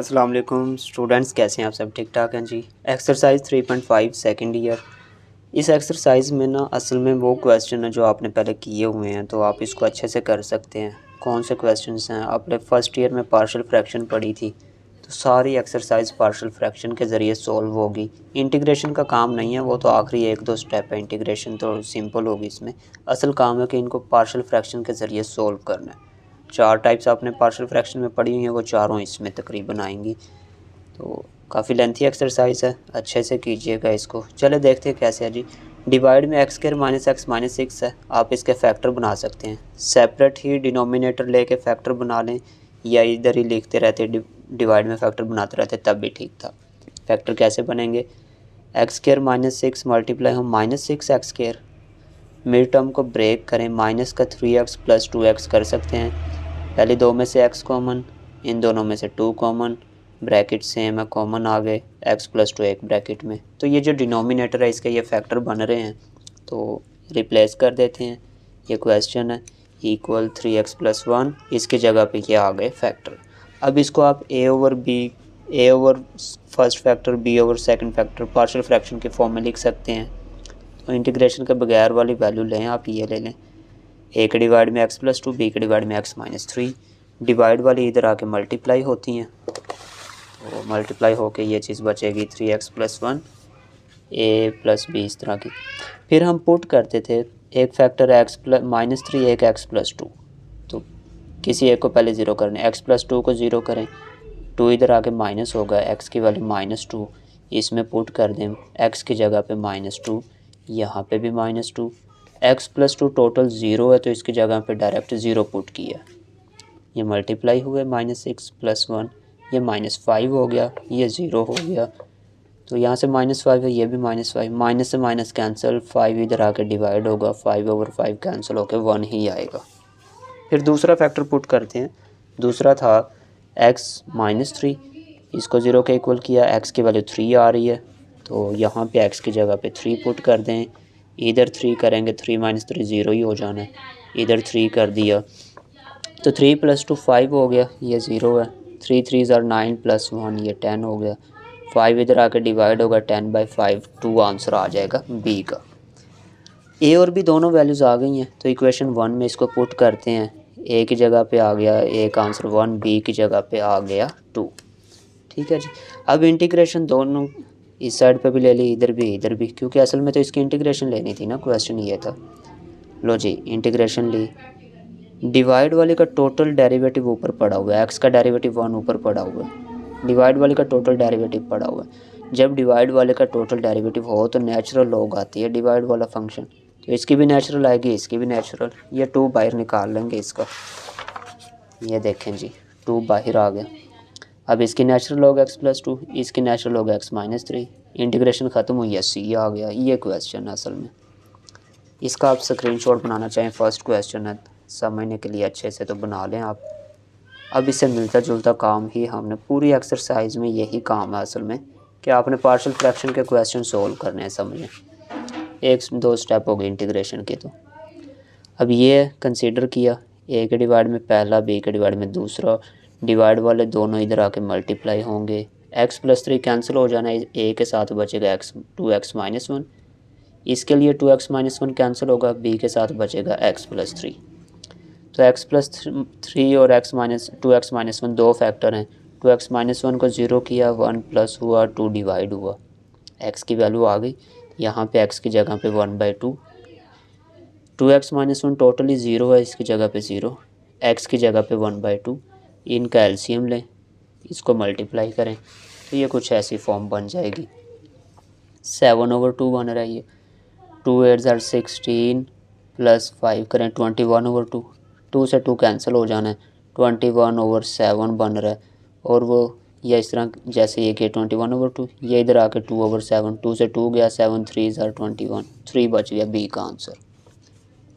अस्सलाम वालेकुम स्टूडेंट्स, कैसे हैं आप सब? ठीक ठाक हैं जी। Exercise 3.5 second year. इस एक्सरसाइज में ना असल में वो क्वेश्चन है जो आपने पहले किए हुए हैं, तो आप इसको अच्छे से कर सकते हैं। कौन से क्वेश्चंस हैं? आपने फर्स्ट ईयर में पार्शियल फ्रैक्शन पढ़ी थी, तो सारी एक्सरसाइज पार्शियल फ्रैक्शन के ज़रिए सॉल्व होगी। इंटीग्रेशन का काम नहीं है, वो तो आखिरी एक दो स्टेप है। इंटीग्रेशन तो सिंपल होगी, इसमें असल काम है कि इनको पार्शियल फ्रैक्शन के ज़रिए सॉल्व करना है। 4 टाइप्स आपने पार्शियल फ्रैक्शन में पढ़ी हुई हैं, वो चारों इसमें तकरीबन आएंगी। तो काफ़ी लेंथी एक्सरसाइज है, अच्छे से कीजिएगा इसको। चले देखते हैं कैसे है जी। डिवाइड में x square minus x minus 6 है, आप इसके फैक्टर बना सकते हैं। सेपरेट ही डिनोमिनेटर लेके फैक्टर बना लें, या इधर ही लिखते रहते डिवाइड में फैक्टर बनाते रहते, तब भी ठीक था। फैक्टर कैसे बनेंगे? एक्स स्क्वायर माइनस 6 मल्टीप्लाई हम minus 6 x square, mid term को ब्रेक करें, माइनस का 3x प्लस 2x कर सकते हैं। पहले दो में से x कॉमन, इन दोनों में से 2 कॉमन, ब्रैकेट सेम है, कॉमन आ गए, x प्लस 2 एक ब्रैकेट में। तो ये जो डिनोमिनेटर है इसके ये फैक्टर बन रहे हैं, तो रिप्लेस कर देते हैं। ये क्वेश्चन है इक्वल 3x प्लस 1, इसकी जगह पे ये आ गए फैक्टर। अब इसको आप a over first factor, b over second factor partial fraction के फॉर्म में लिख सकते हैं। तो इंटीग्रेशन के बगैर वाली वैल्यू लें, आप ये ले लें, a के डिवाइड में x प्लस 2, b के डिवाइड में x माइनस 3। डिवाइड वाली इधर आके मल्टीप्लाई होती हैं, तो मल्टीप्लाई होके ये चीज़ बचेगी 3x plus 1 a plus b, इस तरह की। फिर हम पुट करते थे एक फैक्टर x प्लस माइनस 3, एक x प्लस 2। तो किसी एक को पहले ज़ीरो करना है, x प्लस 2 को ज़ीरो करें, 2 इधर आके माइनस होगा, x की वैल्यू माइनस 2, इसमें पुट कर दें x की जगह पे माइनस 2, यहाँ पे भी माइनस 2। x प्लस 2 टोटल 0 है, तो इसकी जगह पे डायरेक्ट 0 पुट किया। ये मल्टीप्लाई हुए माइनस 6 प्लस 1, ये माइनस 5 हो गया, ये 0 हो गया। तो यहाँ से माइनस 5 है, ये भी माइनस 5, माइनस से माइनस कैंसिल, 5 इधर आके डिवाइड होगा, 5 ओवर 5 कैंसिल होकर 1 ही आएगा। फिर दूसरा फैक्टर पुट करते हैं। दूसरा था x माइनस 3, इसको 0 के इक्वल किया, x की वैल्यू 3 आ रही है, तो यहाँ पे x की जगह पे 3 पुट कर दें। इधर 3 करेंगे, 3 माइनस 3 0 ही हो जाना है, इधर 3 कर दिया, तो 3 प्लस 2 5 हो गया, ये 0 है। 3 3 ज़ार 9 प्लस 1, ये 10 हो गया। 5 इधर आके डिवाइड होगा, 10/5, 2 आंसर आ जाएगा b का। a और b दोनों वैल्यूज़ आ गई हैं, तो इक्वेशन 1 में इसको पुट करते हैं। a की जगह पे आ गया a का आंसर 1, b की जगह पे आ गया 2। ठीक है जी। अब इंटीग्रेशन दोनों इस साइड पे भी ले ली, इधर भी, क्योंकि असल में तो इसकी इंटीग्रेशन लेनी थी ना, क्वेश्चन ये था। लो जी, इंटीग्रेशन ली। डिवाइड वाले का टोटल डेरिवेटिव ऊपर पड़ा हुआ है, x का डेरिवेटिव 1 ऊपर पड़ा हुआ है, डिवाइड वाले का टोटल डेरिवेटिव पड़ा हुआ है। जब डिवाइड वाले का टोटल डेरिवेटिव हो तो नेचुरल लॉग आती है डिवाइड वाला फंक्शन, तो इसकी भी नेचुरल आएगी, इसकी भी नेचुरल। ये 2 बाहर निकाल लेंगे इसका, ये देखें जी 2 बाहर आ गया। अब इसकी नेचुरल लॉग x प्लस 2, इसकी natural log x minus 3, integration ख़त्म हुई है, c आ गया। ये क्वेश्चन है असल में, इसका आप स्क्रीनशॉट बनाना चाहें, फर्स्ट क्वेश्चन है, समझने के लिए अच्छे से तो बना लें आप। अब इससे मिलता जुलता काम ही हमने पूरी एक्सरसाइज में, यही काम है असल में, कि आपने पार्शियल फ्रैक्शन के क्वेश्चन सोल्व करने हैं, समझें। एक दो स्टेप हो गए इंटीग्रेशन के। तो अब ये कंसीडर किया, a के डिवाइड में पहला, b के डिवाइड में दूसरा, डिवाइड वाले दोनों इधर आके मल्टीप्लाई होंगे, x प्लस 3 कैंसिल हो जाना है, a के साथ बचेगा x 2x माइनस 1, इसके लिए 2x माइनस 1 कैंसिल होगा, b के साथ बचेगा x प्लस 3। तो x प्लस 3 और टू एक्स माइनस 1 दो फैक्टर हैं, 2x माइनस 1 को 0 किया, 1 प्लस हुआ, 2 डिवाइड हुआ, x की वैल्यू आ गई, यहाँ पे x की जगह पे 1/2, 2x माइनस 1 टोटली 0 है, इसकी जगह पे 0, x की जगह पे 1/2, इनका एलसीएम लें, इसको मल्टीप्लाई करें, तो ये कुछ ऐसी फॉर्म बन जाएगी। 7/2 बन रहा है ये, 2 8 ज़ार 16 प्लस 5 करें 21/2, 2 से 2 कैंसिल हो जाना है, 21/7 बन रहा है। और वो या इस तरह जैसे ये कि 21/2, ये इधर आके 2/7, 2 से 2 गया, 7 3 ज़ार 21, 3 बच गया, बी का आंसर।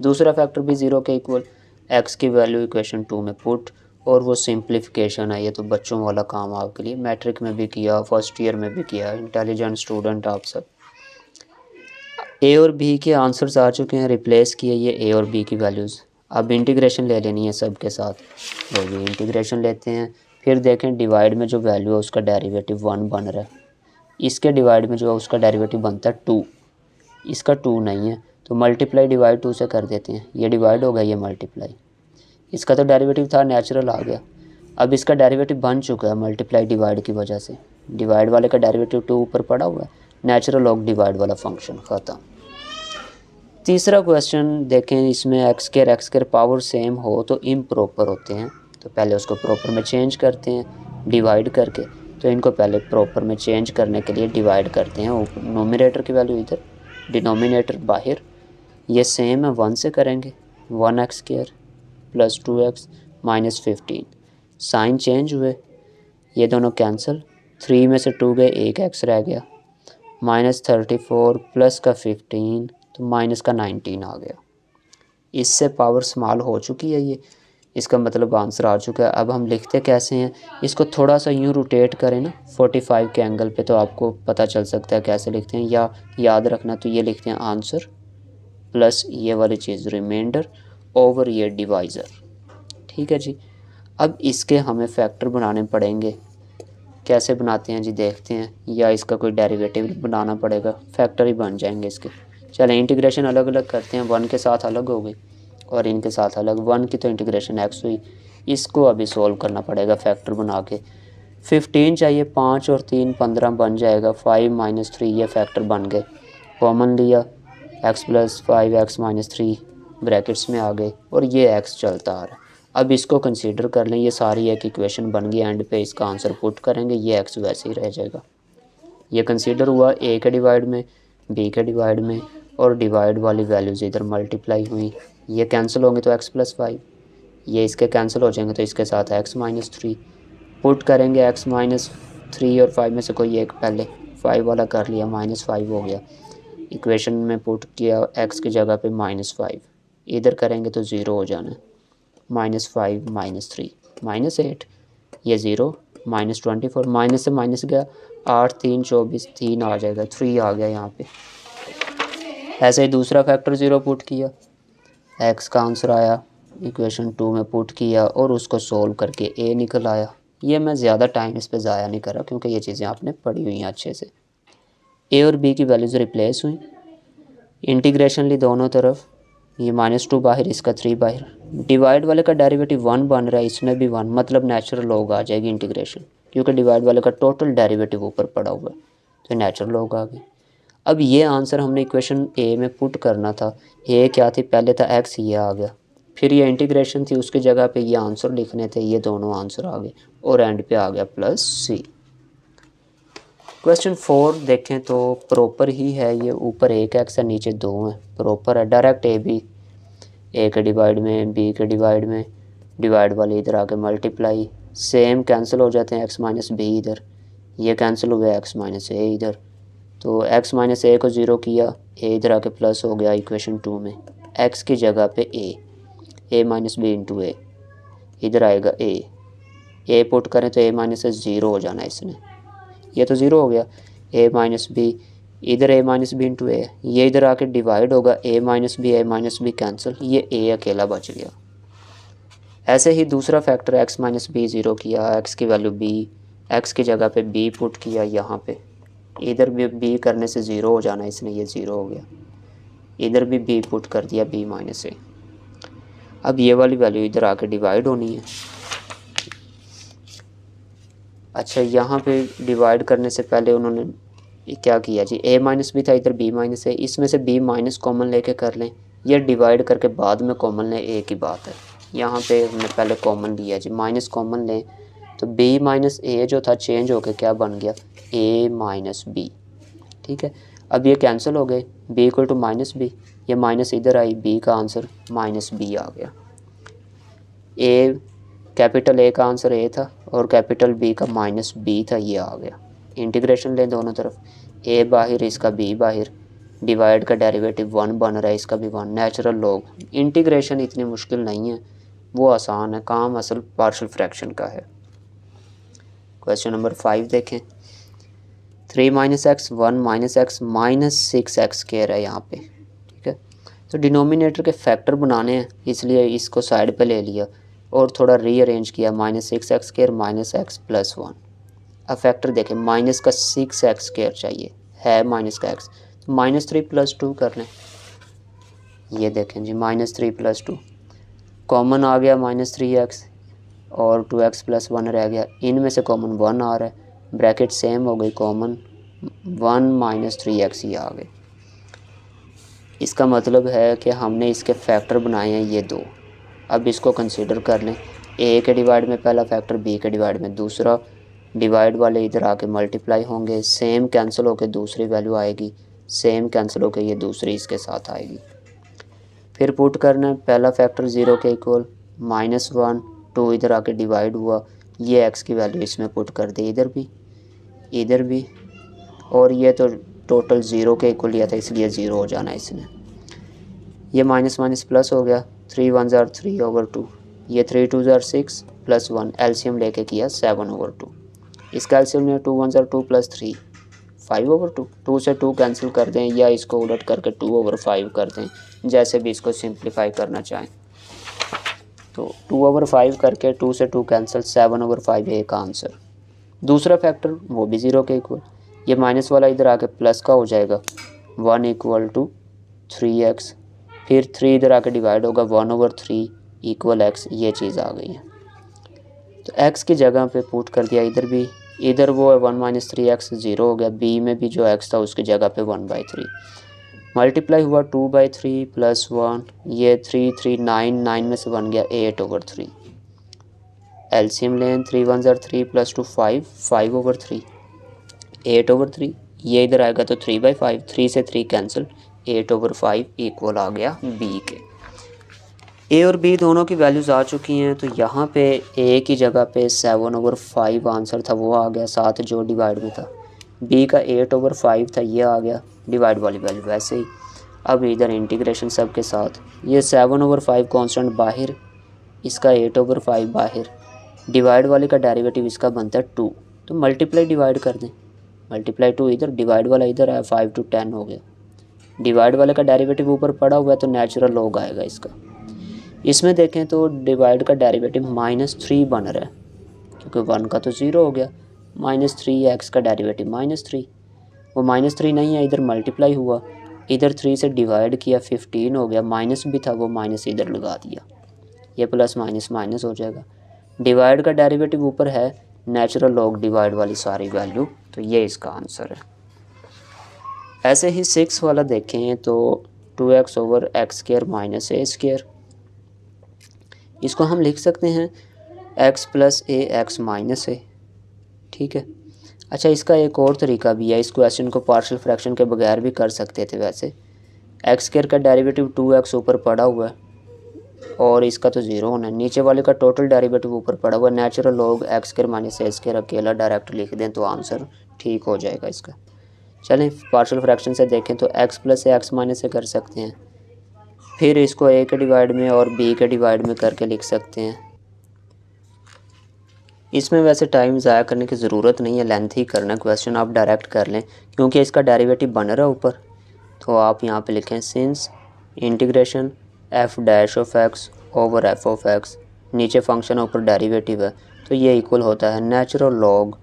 दूसरा फैक्टर भी 0 के इक्वल, x की वैल्यू इक्वेशन 2 में पुट, और वो सिंप्लीफिकेशन है। ये तो बच्चों वाला काम आपके लिए, मैट्रिक में भी किया, फर्स्ट ईयर में भी किया, इंटेलिजेंट स्टूडेंट आप सब। a और b के आंसर्स आ चुके हैं, रिप्लेस किए ये a और b की वैल्यूज़। अब इंटीग्रेशन ले लेनी है सब के साथ, तो ये इंटीग्रेशन लेते हैं। फिर देखें डिवाइड में जो वैल्यू है उसका डेरिवेटिव 1 बन रहा है, इसके डिवाइड में जो है उसका डेरिवेटिव बनता है 2, इसका 2 नहीं है तो मल्टीप्लाई डिवाइड 2 से कर देते हैं, ये डिवाइड हो गया ये मल्टीप्लाई, इसका तो डेरिवेटिव था नेचुरल आ गया, अब इसका डेरिवेटिव बन चुका है मल्टीप्लाई डिवाइड की वजह से, डिवाइड वाले का डेरिवेटिव 2 ऊपर पड़ा हुआ है, नेचुरल लॉग डिवाइड वाला फंक्शन ख़त्म। तीसरा क्वेश्चन देखें, इसमें एक्स के पावर सेम हो तो इम्प्रॉपर होते हैं, तो पहले उसको प्रॉपर में चेंज करते हैं डिवाइड करके, तो इनको पहले प्रॉपर में चेंज करने के लिए डिवाइड करते हैं, नोमिनेटर की वैल्यू इधर डिनोमिनेटर बाहर, ये सेम है 1 से करेंगे 1x² plus 2x minus 15, sign change हुए, ये दोनों कैंसिल, 3 में से 2 गए, एक x रह गया, माइनस 34 प्लस का 15 तो माइनस का 19 आ गया, इससे पावर स्मॉल हो चुकी है ये, इसका मतलब आंसर आ चुका है। अब हम लिखते कैसे हैं, इसको थोड़ा सा यूँ रोटेट करें ना 45 के एंगल पे तो आपको पता चल सकता है कैसे लिखते हैं, या याद रखना तो ये लिखते हैं आंसर प्लस ये वाली चीज़ रिमाइंडर ओवर ये डिवाइज़र, ठीक है जी। अब इसके हमें फैक्टर बनाने पड़ेंगे, कैसे बनाते हैं जी देखते हैं, या इसका कोई डेरिवेटिव बनाना पड़ेगा, फैक्टर ही बन जाएंगे इसके। चलें इंटीग्रेशन अलग अलग करते हैं, 1 के साथ अलग हो गई और इनके साथ अलग, 1 की तो इंटीग्रेशन x हुई, इसको अभी सोल्व करना पड़ेगा फैक्टर बना के। 15 चाहिए, 5 और 3 15 बन जाएगा, 5 माइनस 3 ये फैक्टर बन गए, कॉमन लिया x plus 5x minus 3 brackets में आ गए और ये x चलता आ रहा है। अब इसको कंसीडर कर लें, ये सारी एक इक्वेशन बन गई, एंड पे इसका आंसर पुट करेंगे, ये x वैसे ही रह जाएगा, ये कंसीडर हुआ a के डिवाइड में b के डिवाइड में, और डिवाइड वाली वैल्यूज़ इधर मल्टीप्लाई हुई, ये कैंसिल होंगे तो x प्लस 5, ये इसके कैंसिल हो जाएंगे तो इसके साथ x माइनस 3, पुट करेंगे x माइनस 3 और 5 में से कोई एक, पहले 5 वाला कर लिया, माइनस 5 हो गया, इक्वेशन में पुट किया x की जगह पे -5, इधर करेंगे तो 0 हो जाना है, -5 माइनस 3 माइनस 8, ये 0 -24, माइनस से माइनस गया, 8 3 24, 3 आ जाएगा, 3 आ गया यहाँ पे। ऐसे ही दूसरा फैक्टर 0 पुट किया, x का आंसर आया, इक्वेशन 2 में पुट किया और उसको सोल्व करके a निकल आया। ये मैं ज़्यादा टाइम इस पे ज़ाया नहीं करा क्योंकि ये चीज़ें आपने पढ़ी हुई हैं अच्छे से। a और b की वैल्यूज़ रिप्लेस हुई, इंटीग्रेशन ली दोनों तरफ, ये -2 बाहर, इसका 3 बाहर, डिवाइड वाले का डेरिवेटिव 1 बन रहा है, इसमें भी 1, मतलब नेचुरल लॉग आ जाएगी इंटीग्रेशन, क्योंकि डिवाइड वाले का टोटल डेरिवेटिव ऊपर पड़ा हुआ है तो नेचुरल लॉग आ गई। अब ये आंसर हमने इक्वेशन a में पुट करना था, a क्या थी, पहले था x, ये आ गया, फिर ये इंटीग्रेशन थी उसकी जगह पे ये आंसर लिखने थे, ये दोनों आंसर आ गए और एंड पे आ गया +c। क्वेश्चन 4 देखें तो प्रॉपर ही है, ये ऊपर एक x है नीचे 2 है, प्रॉपर है, डायरेक्ट a के डिवाइड में b के डिवाइड में, डिवाइड वाले इधर आके मल्टीप्लाई, सेम कैंसिल हो जाते हैं, x माइनस b इधर, ये कैंसिल हो गया, x माइनस a इधर, तो x माइनस a को 0 किया, a इधर आके प्लस हो गया इक्वेशन 2 में, x की जगह पे a minus b into a, इधर आएगा a पुट करें तो a माइनस से 0 हो जाना है इसने, ये तो 0 हो गया, a माइनस b, इधर a minus b into a, ये इधर आके डिवाइड होगा, a माइनस बी कैंसिल, ये a अकेला बच गया। ऐसे ही दूसरा फैक्टर x माइनस बी 0 किया, x की वैल्यू b, x की जगह पे b पुट किया, यहाँ पे इधर भी b करने से 0 हो जाना, इसने ये 0 हो गया, इधर भी b पुट कर दिया b माइनस a, अब ये वाली वैल्यू इधर आके डिवाइड होनी है। अच्छा, यहाँ पे डिवाइड करने से पहले उन्होंने क्या किया जी, a माइनस बी था, इधर b माइनस a, इसमें से b माइनस कॉमन लेके कर लें, ये डिवाइड करके बाद में कॉमन लें, a की बात है, यहाँ पे हमने पहले कॉमन लिया जी, माइनस कॉमन लें तो b माइनस a जो था चेंज होके क्या बन गया, a माइनस b, ठीक है। अब ये कैंसिल हो गए, b इक्वल टू माइनस बी, ये माइनस इधर आई, b का आंसर माइनस b आ गया, कैपिटल A का आंसर A था और कैपिटल B का माइनस B था, ये आ गया। इंटीग्रेशन लें दोनों तरफ, A बाहर इसका B बाहर, डिवाइड का डेरिवेटिव 1 बन रहा है, इसका भी 1, नेचुरल लॉग। इंटीग्रेशन इतनी मुश्किल नहीं है, वो आसान है, काम असल पार्शियल फ्रैक्शन का है। क्वेश्चन नंबर 5 देखें, 3 minus x 1 minus x minus 6x square है यहाँ पे, ठीक है। तो डिनोमिनेटर के फैक्टर बनाने हैं, इसलिए इसको साइड पे ले लिया और थोड़ा रीअरेंज किया, -6x² -x+1। अब फैक्टर देखें, माइनस का 6x² चाहिए, है माइनस का x, तो -3 + 2 कर लें। ये देखें जी, -3 + 2 कॉमन आ गया, -3x और 2x+1 रह गया। इनमें से कॉमन 1 आ रहा है, ब्रैकेट सेम हो गई, कॉमन 1 -3x ही आ गए। इसका मतलब है कि हमने इसके फैक्टर बनाए हैं ये 2। अब इसको कंसीडर कर लें, a के डिवाइड में पहला फैक्टर, b के डिवाइड में दूसरा, डिवाइड वाले इधर आके मल्टीप्लाई होंगे, सेम कैंसिल होकर दूसरी वैल्यू आएगी, सेम कैंसिल होकर ये दूसरी इसके साथ आएगी। फिर पुट करना है, पहला फैक्टर 0 के इक्वल, -1, 2 इधर आके डिवाइड हुआ, ये x की वैल्यू इसमें पुट कर दे, इधर भी, और ये तो टोटल 0 के इक्वल लिया था इसलिए 0 हो जाना है इसने। ये माइनस माइनस प्लस हो गया, 3 1 ज़ार 3/2, ये 3 2 ज़ार 6 +1, एलसीएम लेके किया 7/2। इसका एलसीएम में 2 1 ज़ार 2 + 3 5/2। 2 से 2 कैंसिल कर दें या इसको उलट करके 2/5 कर दें, जैसे भी इसको सिंप्लीफाई करना चाहें। तो 2/5 करके 2 से 2 कैंसिल, 7/5 है एक आंसर। दूसरा फैक्टर वो भी 0 के इक्वल, ये माइनस वाला इधर आके प्लस का हो जाएगा, 1 = 3x, फिर 3 इधर आके डिवाइड होगा, 1/3 = x, ये चीज़ आ गई है। तो x की जगह पे पुट कर दिया, इधर भी, इधर वो है 1 - 3x 0 हो गया, b में भी जो x था उसकी जगह पे 1/3 मल्टीप्लाई हुआ, 2/3 + 1, ये 3 3 9, 9 में से 1 गया 8/3। एलसीएम लें, 3 1 ज़ार 3 + 2 5, 5/3, 8/3, ये इधर आएगा तो 3/5, 3 से 3 कैंसिल, 8/5 इक्वल आ गया b के। a और b दोनों की वैल्यूज़ आ चुकी हैं, तो यहाँ पे a की जगह पे 7/5 आंसर था, वो आ गया, साथ जो डिवाइड में था। b का 8/5 था, ये आ गया, डिवाइड वाली वैल्यू वैसे ही। अब इधर इंटीग्रेशन सब के साथ, ये 7/5 कांस्टेंट बाहर, इसका 8/5 बाहर, डिवाइड वाले का डेरिवेटिव इसका बनता है 2, तो मल्टीप्लाई डिवाइड कर दें, मल्टीप्लाई 2 इधर, डिवाइड वाला इधर है, 5 to 10 हो गया। डिवाइड वाले का डेरिवेटिव ऊपर पड़ा हुआ है तो नेचुरल लॉग आएगा इसका। इसमें देखें तो डिवाइड का डेरिवेटिव -3 बन रहा है, क्योंकि 1 का तो 0 हो गया, -3x का डेरिवेटिव -3, वो -3 नहीं है, इधर मल्टीप्लाई हुआ, इधर 3 से डिवाइड किया, 15 हो गया, माइनस भी था वो माइनस इधर लगा दिया, ये प्लस माइनस माइनस हो जाएगा। डिवाइड का डेरिवेटिव ऊपर है, नेचुरल लॉग डिवाइड वाली सारी वैल्यू, तो ये इसका आंसर है। ऐसे ही 6 वाला देखें तो 2x/x² - a², इसको हम लिख सकते हैं x + a x - a, ठीक है। अच्छा, इसका एक और तरीका भी है, इस क्वेश्चन को पार्शियल फ्रैक्शन के बगैर भी कर सकते थे वैसे। x² का डेरिवेटिव 2x ऊपर पड़ा हुआ है और इसका तो 0 होना है, नीचे वाले का टोटल डेरिवेटिव ऊपर पड़ा हुआ है, नेचुरल लॉग x² - a² अकेला डायरेक्ट लिख दें तो आंसर ठीक हो जाएगा इसका। चलें पार्शियल फ्रैक्शन से देखें तो x + a x - a कर सकते हैं, फिर इसको a के डिवाइड में और b के डिवाइड में करके लिख सकते हैं। इसमें वैसे टाइम ज़ाया करने की ज़रूरत नहीं है, लेंथ ही करना क्वेश्चन, आप डायरेक्ट कर लें क्योंकि इसका डेरिवेटिव बन रहा है ऊपर। तो आप यहाँ पे लिखें सिंस इंटीग्रेशन f'(x)/f(x), नीचे फंक्शन ऊपर डेरिवेटिव है, तो ये इक्वल होता है नेचुरल लॉग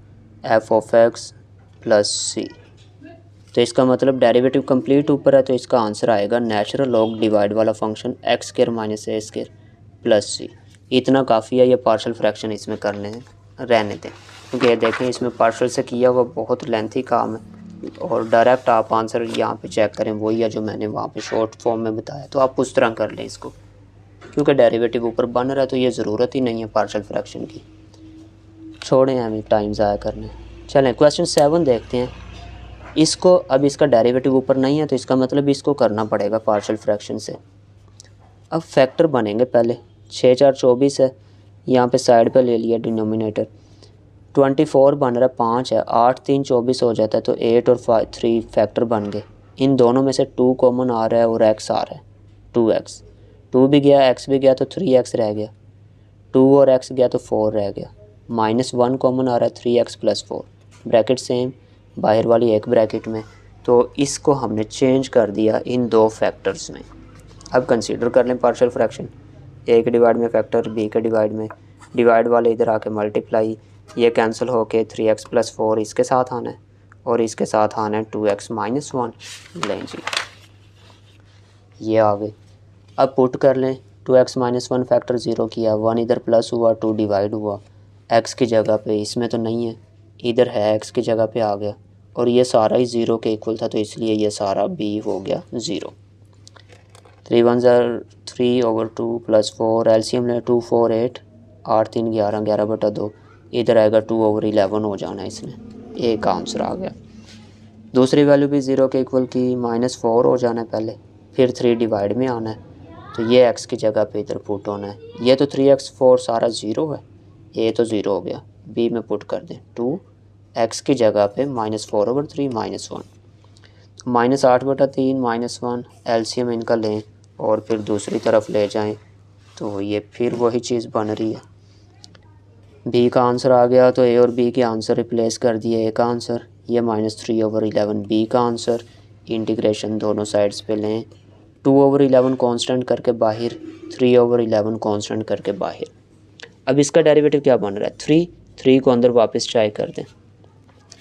f(x) + c। तो इसका मतलब डेरिवेटिव कंप्लीट ऊपर है, तो इसका आंसर आएगा नेचुरल लॉग डिवाइड वाला फंक्शन x² - a² + c। इतना काफ़ी है, ये पार्शियल फ्रैक्शन इसमें करने हैं, रहने दें, क्योंकि ये देखें इसमें पार्शियल से किया हुआ बहुत लेंथी काम है, और डायरेक्ट आप आंसर यहाँ पे चेक करें वही है जो मैंने वहाँ पे शॉर्ट फॉर्म में बताया, तो आप उस तरह कर लें इसको, क्योंकि डेरिवेटिव ऊपर बन रहा है तो ये ज़रूरत ही नहीं है पार्शियल फ्रैक्शन की। छोड़ें हमें टाइम ज़ाया करने। चलें क्वेश्चन 7 देखते हैं। इसको अब इसका डेरिवेटिव ऊपर नहीं है तो इसका मतलब इसको करना पड़ेगा पार्शियल फ्रैक्शन से। अब फैक्टर बनेंगे, पहले 6 4 24 है, यहाँ पे साइड पे ले लिया डिनोमिनेटर, 24 बन रहा है, 5 है, 8 3 24 हो जाता है, तो 8 और 3 फैक्टर बन गए। इन दोनों में से 2 कॉमन आ रहा है और x आ रहा है, 2x, 2 भी गया x भी गया तो 3x रह गया, 2 और x गया तो 4 रह गया, -1 कॉमन आ रहा है, 3x + 4, ब्रैकेट सेम, बाहर वाली एक ब्रैकेट में, तो इसको हमने चेंज कर दिया इन 2 फैक्टर्स में। अब कंसीडर कर लें पार्शियल फ्रैक्शन, ए के डिवाइड में फैक्टर बी के डिवाइड में, डिवाइड वाले इधर आके मल्टीप्लाई, ये कैंसिल होके 3x + 4 इसके साथ आना है और इसके साथ आना है 2x - 1। लें जी, ये आ गए। अब पुट कर लें, 2x - 1 फैक्टर 0 किया, 1 इधर प्लस हुआ, 2 डिवाइड हुआ, x की जगह पे, इसमें तो नहीं है, इधर है, x की जगह पे आ गया और ये सारा ही 0 के इक्वल था तो इसलिए ये सारा b हो गया 0। 3 1 3/2 + 4, एलसीएम ले 2 4 8, 8 3 11, 11/2, इधर आएगा 2/11 हो जाना है इसने, एक आंसर आ गया। दूसरी वैल्यू भी 0 के इक्वल की, -4 हो जाना है पहले, फिर 3 डिवाइड में आना है तो ये x की जगह पे इधर पुट होना है। ये तो 3x 4 सारा 0 है, ये तो 0 हो गया, b में पुट कर दें 2x की जगह पे -4/3 -1, -8/3 -1, एलसीएम इनका लें और फिर दूसरी तरफ ले जाएं तो ये फिर वही चीज़ बन रही है। b का आंसर आ गया तो a और b के आंसर रिप्लेस कर दिए, a का आंसर, ये -3/11 b का आंसर, इंटीग्रेशन दोनों साइड्स पे लें, 2/11 कांस्टेंट करके बाहर, 3/11 कांस्टेंट करके बाहर। अब इसका डेरिवेटिव क्या बन रहा है, 3 को अंदर वापस ट्राई कर दें,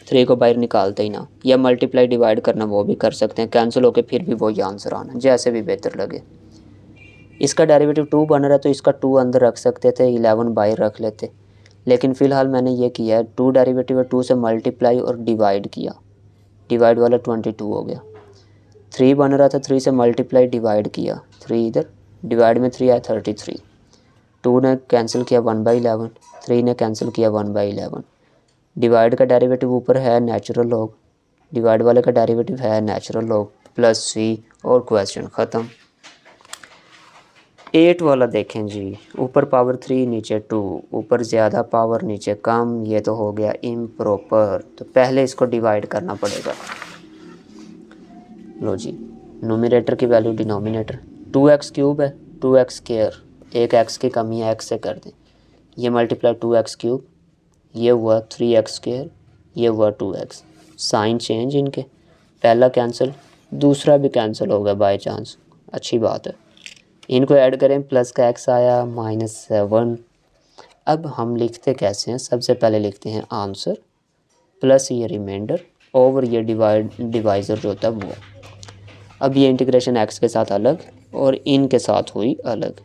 3 को बाहर निकालते ही ना, या मल्टीप्लाई डिवाइड करना वो भी कर सकते हैं, कैंसिल होकर फिर भी वही आंसर आना, जैसे भी बेहतर लगे। इसका डेरिवेटिव 2 बन रहा है तो इसका 2 अंदर रख सकते थे, 11 बाहर रख लेते, लेकिन फ़िलहाल मैंने ये किया है, 2 डेरिवेटिव है, 2 से मल्टीप्लाई और डिवाइड किया, डिवाइड वाला 22 हो गया। 3 बन रहा था, 3 से मल्टीप्लाई डिवाइड किया, 3 इधर, डिवाइड में 3 आया 33, 2 ने कैंसिल किया 1/11, 3 ने कैंसिल किया 1/11। डिवाइड का डेरिवेटिव ऊपर है नेचुरल लॉग, डिवाइड वाले का डेरिवेटिव है नेचुरल लॉग +c और क्वेश्चन ख़त्म। 8 वाला देखें जी, ऊपर पावर 3 नीचे 2, ऊपर ज़्यादा पावर नीचे कम, ये तो हो गया इम्प्रॉपर, तो पहले इसको डिवाइड करना पड़ेगा। लो जी, नोमिनेटर की वैल्यू डिनोमिनेटर, 2x³ है, 2x², एक x की कमी है, x से कर दें, ये मल्टीप्लाई 2x³, ये हुआ 3x², ये हुआ 2x, साइन चेंज इनके, पहला कैंसिल, दूसरा भी कैंसिल हो गया बाय चांस, अच्छी बात है। इनको ऐड करें, प्लस का x आया -7। अब हम लिखते कैसे हैं, सबसे पहले लिखते हैं आंसर प्लस ये रिमाइंडर ओवर ये डिवाइज़र जो होता है वो। अब ये इंटीग्रेशन x के साथ अलग और इनके साथ हुई अलग,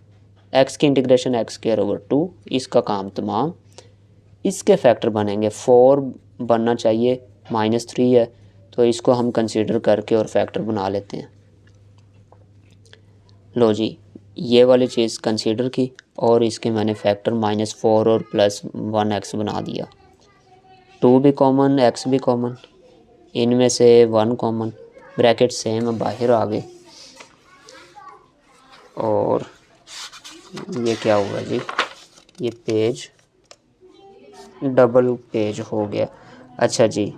x की इंटीग्रेशन x²/2, इसका काम तमाम। इसके फैक्टर बनेंगे, 4 बनना चाहिए, -3 है तो इसको हम कंसीडर करके और फैक्टर बना लेते हैं। लो जी, ये वाली चीज़ कंसीडर की और इसके मैंने फैक्टर -4 और +1x बना दिया, 2 भी कॉमन, x भी कॉमन, इनमें से 1 कॉमन, ब्रैकेट सेम बाहर आ गए। और ये क्या हुआ जी, ये पेज डबल पेज हो गया, अच्छा जी,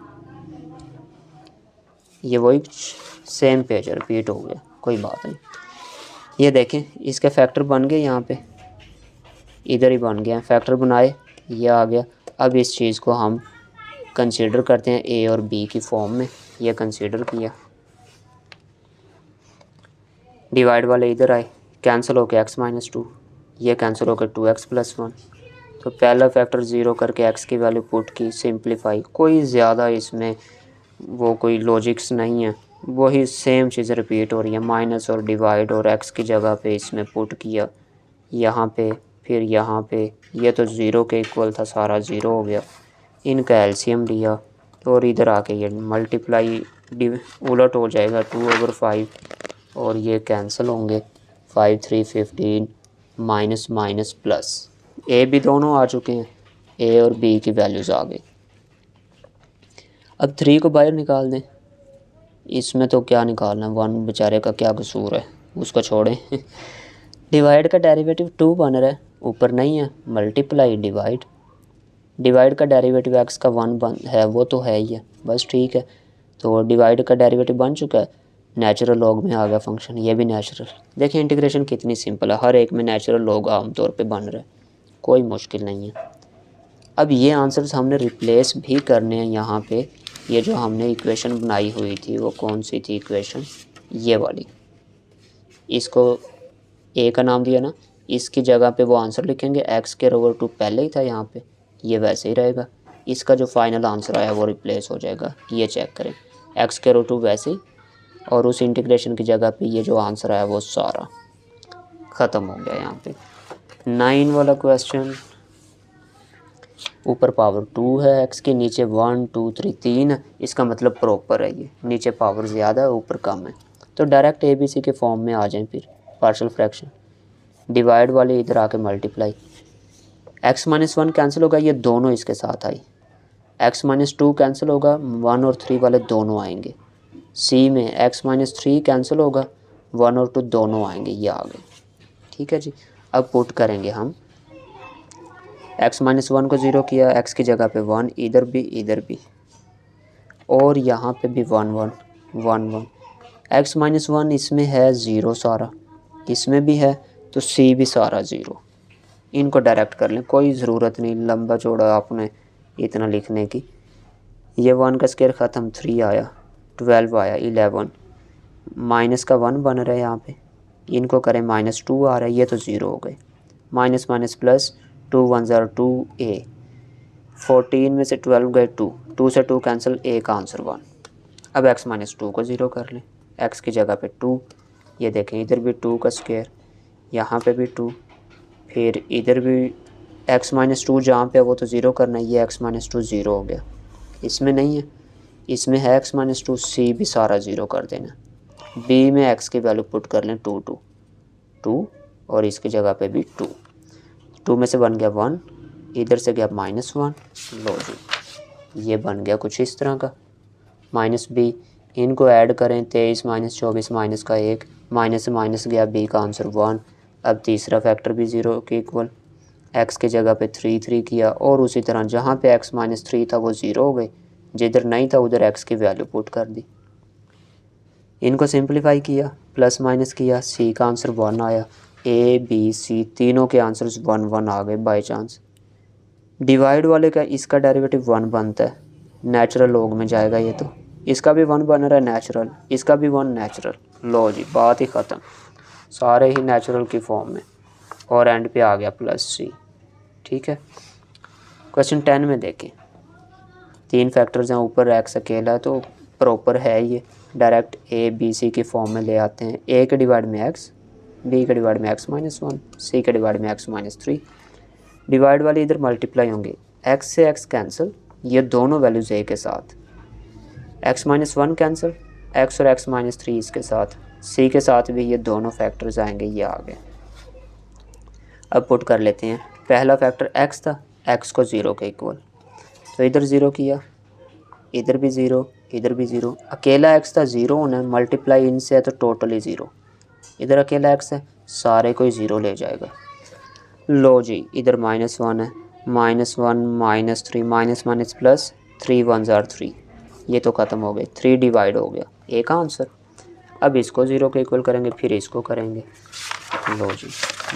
ये वही सेम पेज रिपीट हो गया, कोई बात नहीं। ये देखें, इसके फैक्टर बन गए, यहाँ पे इधर ही बन गया, फैक्टर बनाए, ये आ गया। अब इस चीज़ को हम कंसीडर करते हैं a और b की फॉर्म में, ये कंसीडर किया, डिवाइड वाले इधर आए, कैंसिल होकर x - 2, ये कैंसिल होकर 2x + 1, तो पहला फैक्टर 0 करके x की वैल्यू पुट की, सिंप्लीफाई, कोई ज़्यादा इसमें वो कोई लॉजिक्स नहीं है, वही सेम चीज़ रिपीट हो रही है, माइनस और डिवाइड और x की जगह पे इसमें पुट किया, यहाँ पे फिर यहाँ पे, ये तो 0 के इक्वल था, सारा 0 हो गया, इनका एलसीएम लिया और इधर आके ये मल्टीप्लाई उलट हो जाएगा 2/5 और ये कैंसिल होंगे, 5 3 15, माइनस माइनस प्लस, ए भी दोनों आ चुके हैं, ए और बी की वैल्यूज़ आ गई। अब 3 को बाहर निकाल दें, इसमें तो क्या निकालना, 1 बेचारे का क्या कसूर है, उसको छोड़ें। डिवाइड का डेरिवेटिव 2 बन रहा है, ऊपर नहीं है, मल्टीप्लाई डिवाइड, डिवाइड का डेरिवेटिव x का 1 है, वो तो है ही है, बस ठीक है, तो डिवाइड का डेरिवेटिव बन चुका है, नेचुरल लॉग में आ गया फंक्शन, ये भी नेचुरल। देखिए इंटीग्रेशन कितनी सिंपल है, हर एक में नेचुरल लॉग आमतौर पे बन रहा है, कोई मुश्किल नहीं है। अब ये आंसर्स हमने रिप्लेस भी करने हैं यहाँ पे, ये जो हमने इक्वेशन बनाई हुई थी वो कौन सी थी इक्वेशन, ये वाली, इसको ए का नाम दिया ना, इसकी जगह पे वो आंसर लिखेंगे, एक्स स्क्वायर ओवर 2 पहले ही था यहाँ पे, ये वैसे ही रहेगा। इसका जो फाइनल आंसर आया वो रिप्लेस हो जाएगा, ये चेक करें, एक्स स्क्वायर ओवर 2 वैसे ही, और उस इंटीग्रेशन की जगह पे ये जो आंसर आया वो सारा ख़त्म हो गया यहाँ पे। 9 वाला क्वेश्चन, ऊपर पावर 2 है एक्स के, नीचे 1 2 3 3 है, इसका मतलब प्रॉपर है ये, नीचे पावर ज़्यादा है ऊपर कम है। तो डायरेक्ट ए बी सी के फॉर्म में आ जाएं फिर, पार्शियल फ्रैक्शन, डिवाइड वाले इधर आके मल्टीप्लाई, x माइनस 1 कैंसिल होगा, ये दोनों इसके साथ आई, x माइनस 2 कैंसिल होगा, 1 और 3 वाले दोनों आएंगे, c में x माइनस 3 कैंसिल होगा, 1 और 2 दोनों आएंगे, ये आ गए। ठीक है जी, अब पुट करेंगे हम, x माइनस 1 को 0 किया, x की जगह पे 1, इधर भी, और यहाँ पे भी 1 1 1 1, x माइनस 1 इसमें है 0 सारा, इसमें भी है, तो c भी सारा 0। इनको डायरेक्ट कर लें, कोई ज़रूरत नहीं लंबा चौड़ा आपने इतना लिखने की। ये 1 का स्क्वायर ख़त्म, 3 आया, 12 आया, 11, माइनस का 1 बन रहा है यहाँ पे, इनको करें माइनस 2 आ रहा है, ये तो 0 हो गए, माइनस माइनस प्लस, 2 1 0 2 a, 14 में से 12 गए 2, 2 से 2 कैंसिल, a का आंसर 1। अब x माइनस 2 को 0 कर लें, x की जगह पे 2, ये देखें इधर भी 2 का स्क्वायर, यहाँ पे भी 2, फिर इधर भी x माइनस 2 जहाँ पे वो तो 0 करना है, ये x माइनस 2 0 हो गया, इसमें नहीं है, इसमें है x माइनस 2, c भी सारा 0 कर देना, b में x की वैल्यू पुट कर लें 2 2 2, और इसकी जगह पे भी 2, 2 में से बन गया 1, इधर से गया माइनस 1, लो जी ये बन गया कुछ इस तरह का, माइनस b, इनको ऐड करें, 23 माइनस 24 माइनस का 1, माइनस से माइनस गया, b का आंसर 1। अब तीसरा फैक्टर भी 0 के इक्वल, x की जगह पे 3 3 किया, और उसी तरह जहाँ पे x माइनस 3 था वो 0 हो गए, जिधर नहीं था उधर x की वैल्यू पुट कर दी, इनको सिंप्लीफाई किया, प्लस माइनस किया, c का आंसर 1 आया, a b c तीनों के आंसर्स 1 1 आ गए बाई चांस। डिवाइड वाले का इसका डेरिवेटिव 1 बनता है, नेचुरल लॉग में जाएगा ये, तो इसका भी 1 बन रहा है नेचुरल, इसका भी 1 नेचुरल, लो जी बात ही ख़त्म, सारे ही नेचुरल की फॉर्म में, और एंड पे आ गया प्लस c। ठीक है, क्वेश्चन 10 में देखें, 3 फैक्टर्स हैं, ऊपर x अकेला है तो प्रॉपर है ये, डायरेक्ट a b c की फॉर्म में ले आते हैं, a के डिवाइड में x, b के डिवाइड में x माइनस 1, c के डिवाइड में x माइनस 3, डिवाइड वाले इधर मल्टीप्लाई होंगे, x से x कैंसिल, ये दोनों वैल्यूज़ a के साथ, x माइनस 1 कैंसिल, x और x माइनस 3 इसके साथ, c के साथ भी ये दोनों फैक्टर्स आएंगे, ये आ गए। अब पुट कर लेते हैं, पहला फैक्टर x था, x को 0 के इक्वल, तो इधर 0 किया, इधर भी 0, इधर भी 0, अकेला x था 0 होना है, मल्टीप्लाई इनसे है तो टोटली 0, इधर अकेला x है, सारे कोई 0 ले जाएगा, लो जी इधर माइनस 1 है, minus 1 minus 3 minus minus plus, 3 1 3, ये तो ख़त्म हो गए, 3 डिवाइड हो गया, a का आंसर। अब इसको 0 के इक्वल करेंगे, फिर इसको करेंगे, लो जी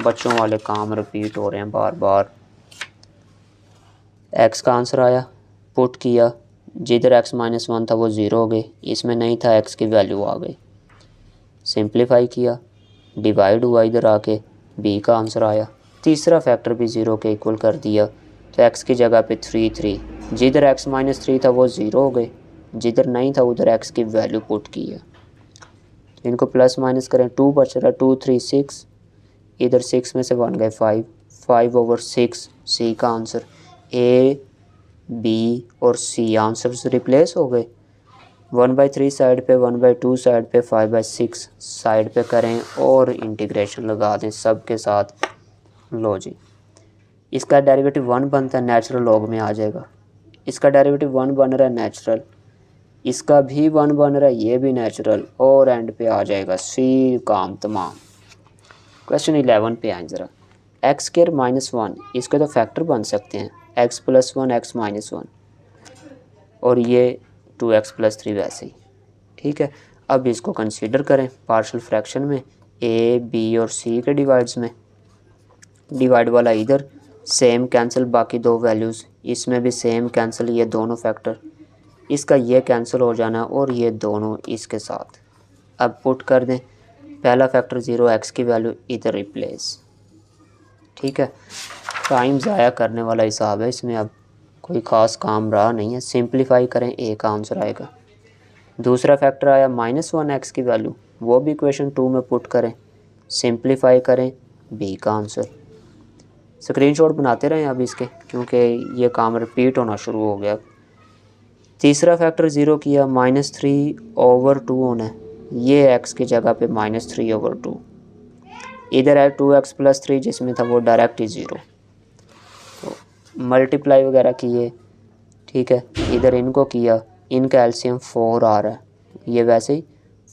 बच्चों वाले काम रिपीट हो रहे हैं बार बार। x का आंसर आया, पुट किया, जिधर x माइनस 1 था वो 0 हो गए, इसमें नहीं था x की वैल्यू आ गई, सिंप्लीफाई किया, डिवाइड हुआ इधर आके, b का आंसर आया, तीसरा फैक्टर भी 0 के इक्वल कर दिया, तो x की जगह पे 3 3, जिधर x माइनस 3 था वो 0 हो गए, जिधर नहीं था उधर x की वैल्यू पुट की है, इनको प्लस माइनस करें, 2 बच रहा, 2 3 6, इधर 6 में से 1 गए 5, 5 ओवर 6, c का आंसर, a b और c आंसर्स रिप्लेस हो गए, 1/3 साइड पे, 1/2 साइड पे, 5/6 साइड पे करें, और इंटीग्रेशन लगा दें सब के साथ, लो जी इसका डेरिवेटिव 1 बनता है, नेचुरल लॉग में आ जाएगा, इसका डेरिवेटिव 1 बन रहा है नेचुरल, इसका भी 1 बन रहा है, ये भी नेचुरल, और एंड पे आ जाएगा सी, काम तमाम। क्वेश्चन 11 पे आए ज़रा, एक्स स्क्वायर माइनस 1, इसके तो फैक्टर बन सकते हैं, x प्लस 1 x माइनस 1, और ये 2x प्लस 3 वैसे ही। ठीक है, अब इसको कंसीडर करें पार्शियल फ्रैक्शन में, a b और c के डिवाइड्स में, डिवाइड वाला इधर सेम कैंसिल, बाकी दो वैल्यूज़ इसमें भी सेम कैंसिल, ये दोनों फैक्टर, इसका ये कैंसिल हो जाना, और ये दोनों इसके साथ। अब पुट कर दें, पहला फैक्टर 0, x की वैल्यू इधर रिप्लेस, ठीक है, टाइम ज़ाया करने वाला हिसाब है इसमें, अब कोई ख़ास काम रहा नहीं है। सिंप्लीफाई करें, ए का आंसर आएगा। दूसरा फैक्टर आया -1x की वैल्यू, वो भी इक्वेशन 2 में पुट करें, सिंप्लीफाई करें, बी का आंसर। स्क्रीनशॉट बनाते रहें अब इसके, क्योंकि ये काम रिपीट होना शुरू हो गया। तीसरा फैक्टर 0 किया, -3/2 होना है, ये x की जगह पे -3/2, इधर है 2x + 3 जिसमें था वो डायरेक्ट ही 0। तो मल्टीप्लाई वगैरह किए, ठीक है, इधर इनको किया, इनका एलसीएम 4 आ रहा है, ये वैसे ही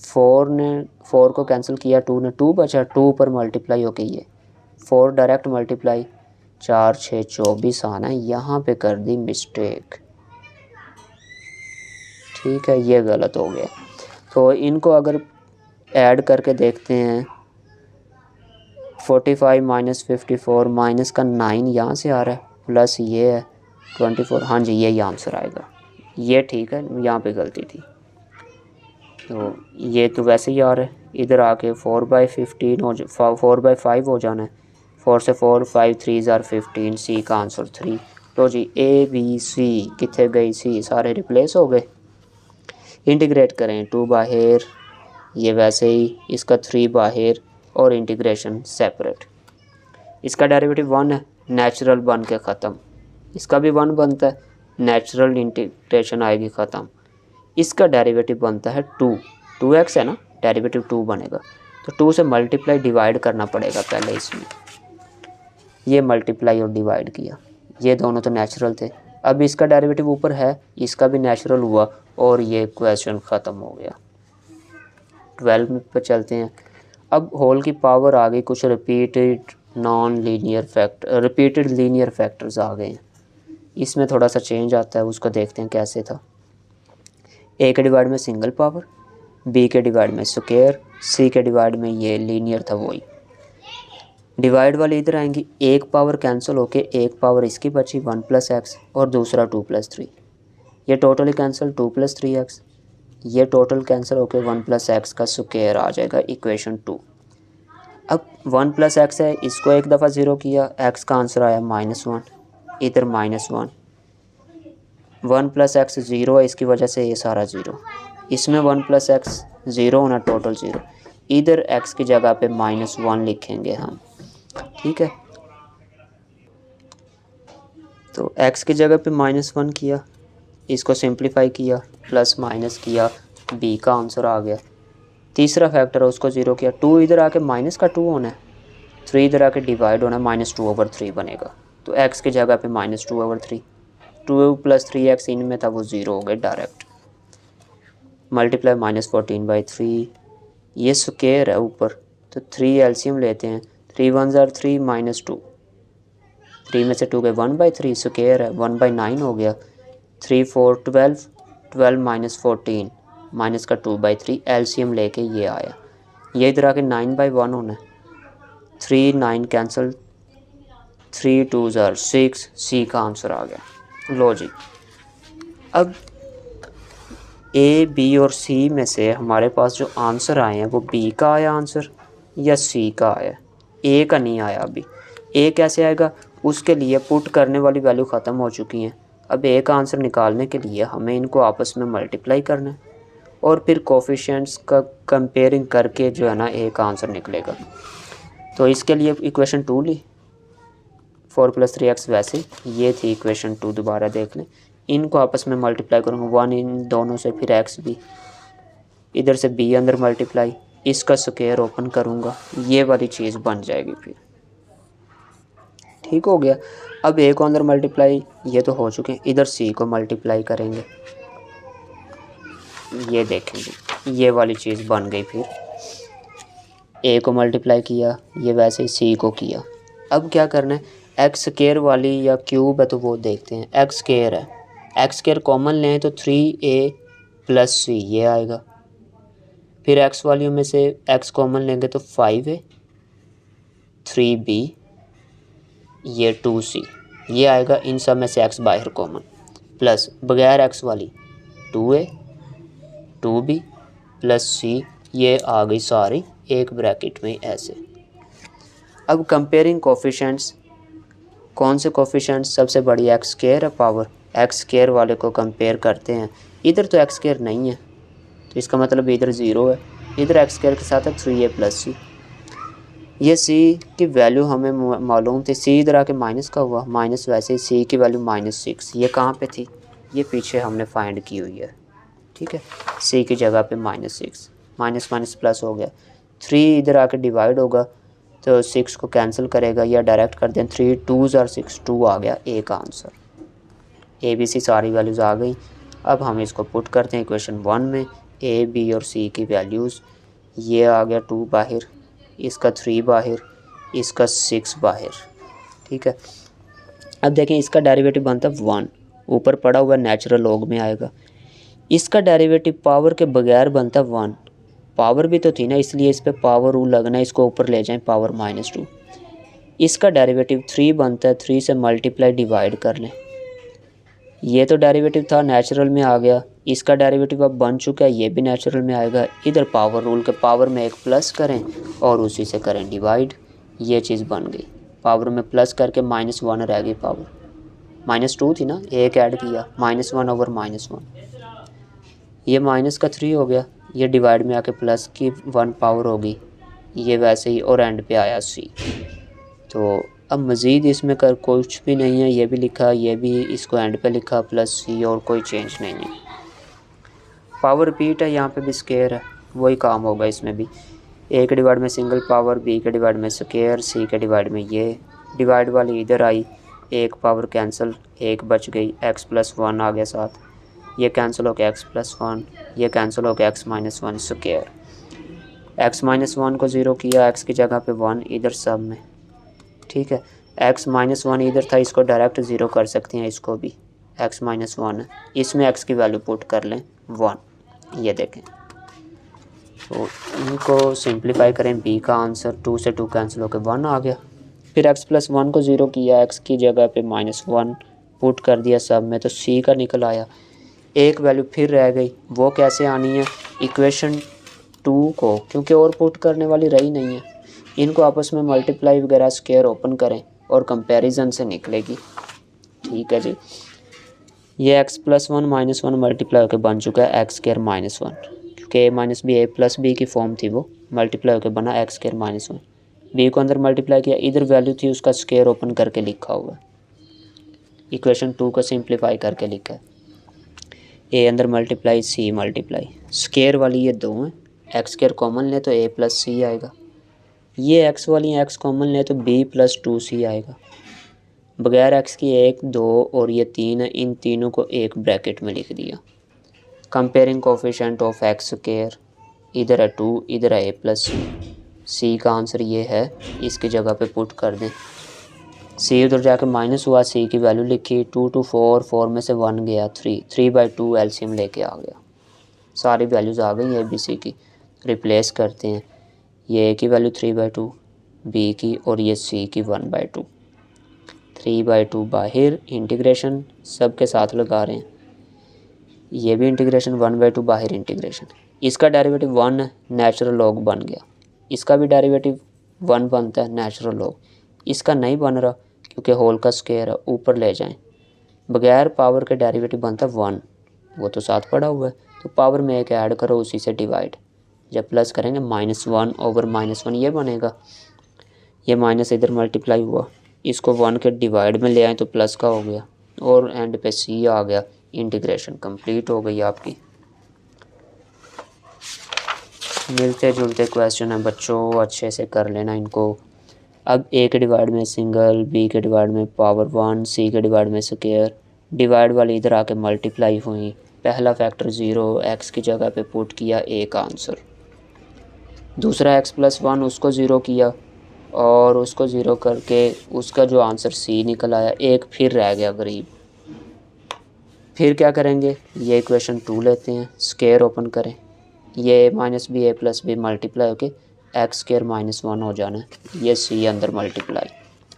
4 को कैंसिल किया, 2 ने 2 बचा, 2 पर मल्टीप्लाई हो गई, ये 4 डायरेक्ट मल्टीप्लाई, 4 6 24 आना है, यहाँ पे कर दी मिस्टेक, ठीक है, ये गलत हो गया। तो इनको अगर ऐड करके देखते हैं, 45 - 54 माइनस का 9 यहाँ से आ रहा है, प्लस ये है 24, हाँ जी यही आंसर आएगा, ये ठीक है, यहाँ पे गलती थी। तो ये तो वैसे ही आ रहा है, इधर आके 4/15 हो 4/5 हो जाना है, 4 से 4 5 3 आर 15, सी का आंसर 3। तो जी ए बी सी कितने गई, सी सारे रिप्लेस हो गए। इंटीग्रेट करें, 2 बाहर, ये वैसे ही, इसका 3 बाहर और इंटीग्रेशन सेपरेट। इसका डेरिवेटिव 1 है, नेचुरल बन के ख़त्म, इसका भी 1 बनता है, नेचुरल इंटीग्रेशन आएगी ख़त्म। इसका डेरिवेटिव बनता है 2x है ना, डेरिवेटिव 2 बनेगा, तो 2 से मल्टीप्लाई डिवाइड करना पड़ेगा पहले इसमें, ये मल्टीप्लाई और डिवाइड किया, ये दोनों तो नेचुरल थे, अब इसका डेरिवेटिव ऊपर है, इसका भी नेचुरल हुआ और ये क्वेश्चन ख़त्म हो गया। 12 पर चलते हैं। अब होल की पावर आ गई, कुछ रिपीटेड लीनियर फैक्टर्स आ गए हैं, इसमें थोड़ा सा चेंज आता है, उसको देखते हैं कैसे था। ए के डिवाइड में सिंगल पावर, बी के डिवाइड में स्क्वायर, सी के डिवाइड में ये लीनियर था वही। डिवाइड वाली इधर आएंगी, एक पावर कैंसिल होके एक पावर इसकी बची 1 + x और दूसरा 2 + 3, ये टोटली कैंसिल 2 + 3x, ये टोटल कैंसिल होके 1 + x का स्क्वायर आ जाएगा, इक्वेशन 2। अब 1 + x है, इसको एक दफ़ा 0 किया, x का आंसर आया -1, इधर -1, 1 + x 0 है, इसकी वजह से ये सारा 0, इसमें 1 + x 0 होना, टोटल 0, इधर x की जगह पे -1 लिखेंगे हम, ठीक है। तो x की जगह पे -1 किया, इसको सिंप्लीफाई किया, प्लस माइनस किया, b का आंसर आ गया। तीसरा फैक्टर है उसको 0 किया, 2 इधर आके माइनस का 2 होना है, 3 इधर आके डिवाइड होना है, -2/3 बनेगा, तो x की जगह पे -2/3, 2 + 3x इनमें था वो 0 हो गए डायरेक्ट, मल्टीप्लाई -14/3, ये स्क्वायर है ऊपर, तो 3 एलसीएम लेते हैं, 3 1 ज़ार 3 -2, 3 में से 2 गए 1/3, स्क्वायर है 1/9 हो गया, 3 4 12, 12 - 14 माइनस का 2/3, एलसीएम लेके ये आया, ये इधर आके 9/1 होना है, 3 9 कैंसिल, 3 2 ज़ार 6, सी का आंसर आ गया। लो जी, अब ए बी और सी में से हमारे पास जो आंसर आए हैं वो बी का आया आंसर या सी का आया, ए का नहीं आया अभी। ए कैसे आएगा, उसके लिए पुट करने वाली वैल्यू ख़त्म हो चुकी हैं, अब ए का आंसर निकालने के लिए हमें इनको आपस में मल्टीप्लाई करना है और फिर कोफिशिएंट्स का कंपेयरिंग करके जो है ना ए का आंसर निकलेगा। तो इसके लिए इक्वेशन 2 ली, 4 + 3x वैसे, ये थी इक्वेशन 2, दोबारा देख लें, इनको आपस में मल्टीप्लाई करूँगा, 1 इन दोनों से, फिर x भी, इधर से b अंदर मल्टीप्लाई, इसका स्क्वायर ओपन करूँगा, ये वाली चीज़ बन जाएगी फिर, ठीक हो गया। अब a को अंदर मल्टीप्लाई, ये तो हो चुके हैं, इधर c को मल्टीप्लाई करेंगे, ये देखेंगे ये वाली चीज़ बन गई, फिर a को मल्टीप्लाई किया, ये वैसे ही c को किया। अब क्या करना है, एक्स स्क्वायर वाली या क्यूब है तो वो देखते हैं, एक्स स्क्वायर है, एक्स स्क्वायर कॉमन लें तो 3a + c ये आएगा, फिर एक्स वालियों में से एक्स कॉमन लेंगे तो 5a 3b ये 2c ये आएगा, इन सब में से एक्स बाहर कॉमन, प्लस बगैर एक्स वाली 2a 2b + c ये आ गई सारी एक ब्रैकेट में ऐसे। अब कंपेयरिंग कोफिशिएंट्स, कौन से कोफिशिएंट्स सबसे बड़ी एक्स स्क्वायर है पावर, एक्स स्क्वायर वाले को कंपेयर करते हैं। इधर तो एक्स स्क्वायर नहीं है तो इसका मतलब इधर 0 है, इधर एक्स स्क्वायर के साथ है 3a + c। ये c की वैल्यू हमें मालूम थी, c इधर आके माइनस का हुआ, माइनस वैसे ही c की वैल्यू -6, ये कहाँ पे थी, ये पीछे हमने फाइंड की हुई है। ठीक है, c की जगह पे -6, माइनस माइनस प्लस हो गया, 3 इधर आके डिवाइड होगा तो 6 को कैंसिल करेगा या डायरेक्ट कर दें, 3 2s are 6, 2 आ गया a का आंसर। a b c सारी वैल्यूज़ आ गई। अब हम इसको पुट करते हैं इक्वेशन 1 में, a b और c की वैल्यूज़, ये आ गया 2 बाहर, इसका 3 बाहर, इसका 6 बाहर। ठीक है, अब देखें इसका डेरिवेटिव बनता है 1, ऊपर पड़ा हुआ नेचुरल लॉग में आएगा। इसका डेरिवेटिव पावर के बगैर बनता 1, पावर भी तो थी ना, इसलिए इस पे पावर रूल लगना है, इसको ऊपर ले जाएं पावर -2। इसका डेरिवेटिव 3 बनता है, 3 से मल्टीप्लाई डिवाइड कर लें, ये तो डेरिवेटिव था नेचुरल में आ गया, इसका डेरिवेटिव अब बन चुका है, ये भी नेचुरल में आएगा। इधर पावर रूल के पावर में एक प्लस करें और उसी से करें डिवाइड, ये चीज़ बन गई। पावर में प्लस करके -1 रह गई, पावर -2 थी ना, एक ऐड किया, -1/-1, ये माइनस का 3 हो गया, ये डिवाइड में आके प्लस की 1 पावर होगी, ये वैसे ही, और एंड पे आया c। तो अब मज़ीद इसमें कर कुछ भी नहीं है, ये भी लिखा, ये भी इसको एंड पे लिखा +c, और कोई चेंज नहीं है। पावर रिपीट है, यहाँ पे भी स्क्वायर है, वही काम होगा इसमें भी, a के डिवाइड में सिंगल पावर, b के डिवाइड में स्क्वायर, c के डिवाइड में ये डिवाइड वाली इधर आई, एक पावर कैंसिल, एक बच गई, x + 1 आ गया साथ, ये कैंसिल हो गया x + 1, ये कैंसिल हो गया x - 1 स्क्वायर, x - 1 को 0 किया, x की जगह पे 1 इधर सब में। ठीक है, x - 1 इधर था, इसको डायरेक्ट 0 कर सकते हैं, इसको भी x - 1 है, इसमें x की वैल्यू पुट कर लें 1, ये देखें। तो इनको सिंप्लीफाई करें, b का आंसर 2 से 2 कैंसिल होकर 1 आ गया। फिर x + 1 को 0 किया, x की जगह पे -1 पुट कर दिया सब में, तो c का निकल आया। एक वैल्यू फिर रह गई, वो कैसे आनी है, इक्वेशन 2 को, क्योंकि और पुट करने वाली रही नहीं है, इनको आपस में मल्टीप्लाई वगैरह स्क्वायर ओपन करें और कंपैरिजन से निकलेगी। ठीक है जी, ये x + 1 - 1 मल्टीप्लाई होकर बन चुका है x² - 1, क्योंकि a - b a + b की फॉर्म थी, वो मल्टीप्लाई होकर बना x² - 1, b को अंदर मल्टीप्लाई किया, इधर वैल्यू थी उसका स्क्वायर ओपन करके लिखा हुआ है, इक्वेशन 2 को सिंप्लीफाई करके लिखा है, a अंदर मल्टीप्लाई c मल्टीप्लाई, स्क्वायर वाली ये 2 हैं, x² कॉमन ले तो a + c आएगा, ये x वाली x कॉमन ले तो b + 2c आएगा, बगैर x की 1 2 और ये 3 है, इन तीनों को एक ब्रैकेट में लिख दिया। कंपेयरिंग कोफिशिएंट ऑफ x², इधर है 2, इधर है a + c का आंसर ये है, इसकी जगह पे पुट कर दें, c उधर जाके माइनस हुआ, c की वैल्यू लिखी, 2 2 4, 4 में से 1 गया, 3 3/2 एलसीएम लेके आ गया, सारी वैल्यूज़ आ गई a b c की, रिप्लेस करते हैं, ये a की वैल्यू 3/2, b की, और ये c की 1/2, 3/2 बाहर, इंटीग्रेशन सब के साथ लगा रहे हैं, ये भी इंटीग्रेशन, 1/2 बाहर इंटीग्रेशन, इसका डेरिवेटिव 1 है, नेचुरल लॉग बन गया, इसका भी डेरिवेटिव 1 बनता है, नेचुरल लॉग, इसका नहीं बन रहा क्योंकि होल का स्क्वायर है, ऊपर ले जाएं, बगैर पावर के डेरिवेटिव बनता है 1, वो तो साथ पड़ा हुआ है, तो पावर में एक ऐड करो, उसी से डिवाइड, जब प्लस करेंगे -1/-1 ये बनेगा, ये माइनस इधर मल्टीप्लाई हुआ, इसको 1 के डिवाइड में ले आए तो प्लस का हो गया, और एंड पे c आ गया, इंटीग्रेशन कंप्लीट हो गई आपकी। मिलते जुलते क्वेश्चन है बच्चों, अच्छे से कर लेना इनको। अब a के डिवाइड में सिंगल, b के डिवाइड में पावर 1, c के डिवाइड में स्क्वायर, डिवाइड वाली इधर आके मल्टीप्लाई हुई, पहला फैक्टर 0, x की जगह पे पुट किया a का आंसर, दूसरा x + 1 उसको 0 किया और उसको 0 करके उसका जो आंसर c निकल आया, एक फिर रह गया गरीब, फिर क्या करेंगे, ये इक्वेशन 2 लेते हैं, स्क्वायर ओपन करें, ये -b a + b मल्टीप्लाई होके x² - 1 हो जाना है, ये c अंदर मल्टीप्लाई,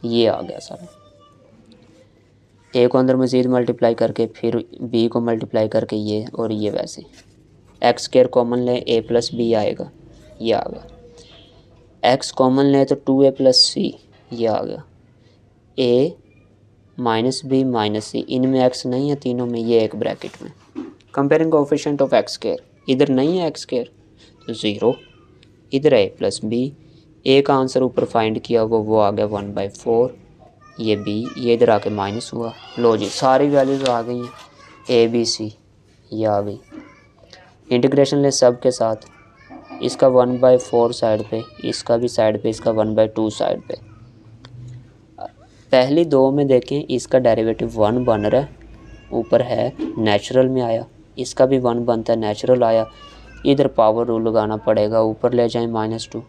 ये आ गया सारा, a को अंदर मज़ीद मल्टीप्लाई करके फिर b को मल्टीप्लाई करके ये, और ये वैसे x² कॉमन ले a + b आएगा, ये आ गया, x कॉमन ले तो 2a + c, ये आ गया a माइनस बी माइनस सी, इनमें x नहीं है तीनों में, ये एक ब्रैकेट में। Comparing coefficient of x square, इधर नहीं है एक्स स्क्वायर तो 0, इधर है प्लस बी, ए का आंसर ऊपर फाइंड किया वो आ गया 1/4, ये बी, ये इधर आके माइनस हुआ। लो जी सारी वैल्यूज आ गई हैं, ए बी सी ये आ गई। इंटीग्रेशन ले सब के साथ, इसका 1/4 साइड पे, इसका भी साइड पे, इसका 1/2 साइड पे। पहली दो में देखें इसका डेरिवेटिव 1 बन रहा है, ऊपर है नेचुरल में आया, इसका भी 1 बनता है नेचुरल आया। इधर पावर रूल लगाना पड़ेगा, ऊपर ले जाएं -2,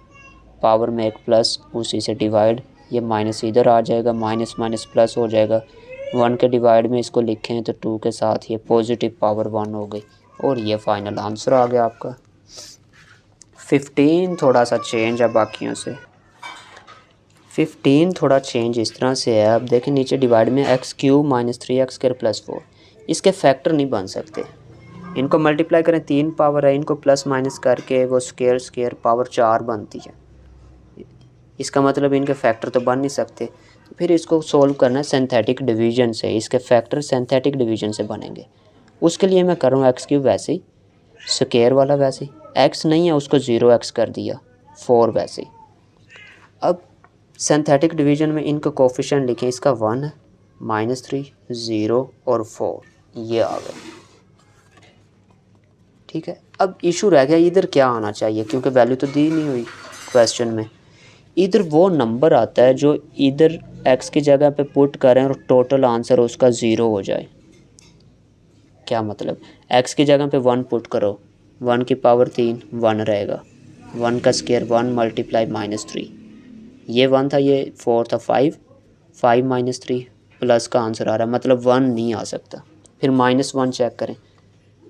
पावर में एक प्लस, उसी से डिवाइड, ये माइनस इधर आ जाएगा, माइनस माइनस प्लस हो जाएगा। 1 के डिवाइड में इसको लिखें तो 2 के साथ ये पॉजिटिव पावर 1 हो गई, और ये फाइनल आंसर आ गया आपका। 15 थोड़ा सा चेंज है बाकियों से, 15 थोड़ा चेंज इस तरह से है। अब देखें नीचे डिवाइड में x³ - 3x² + 4, इसके फैक्टर नहीं बन सकते, इनको मल्टीप्लाई करें 3 पावर है, इनको प्लस माइनस करके वो स्क्वायर पावर 4 बनती है, इसका मतलब इनके फैक्टर तो बन नहीं सकते। तो फिर इसको सोल्व करना है सिंथेटिक डिवीजन से, इसके फैक्टर सिंथेटिक डिवीजन से बनेंगे। उसके लिए मैं कर रहा हूँ x³ वैसे ही, स्क्वायर वाला वैसे ही, x नहीं है उसको 0x कर दिया, 4 वैसे ही। अब सिंथेटिक डिवीजन में इनका कोफिशिएंट लिखें, इसका 1 है, -3, 0 और 4, ये आ गया। ठीक है, अब इशू रह गया इधर क्या आना चाहिए, क्योंकि वैल्यू तो दी नहीं हुई क्वेश्चन में। इधर वो नंबर आता है जो इधर x की जगह पे पुट करें और टोटल आंसर उसका 0 हो जाए। क्या मतलब, x की जगह पे 1 पुट करो, 1 की पावर 3 1 रहेगा, 1 का स्क्वायर 1 मल्टीप्लाई -3, ये 1 था, ये 4 था, 5 -3 प्लस का आंसर आ रहा है, मतलब 1 नहीं आ सकता। फिर -1 चेक करें,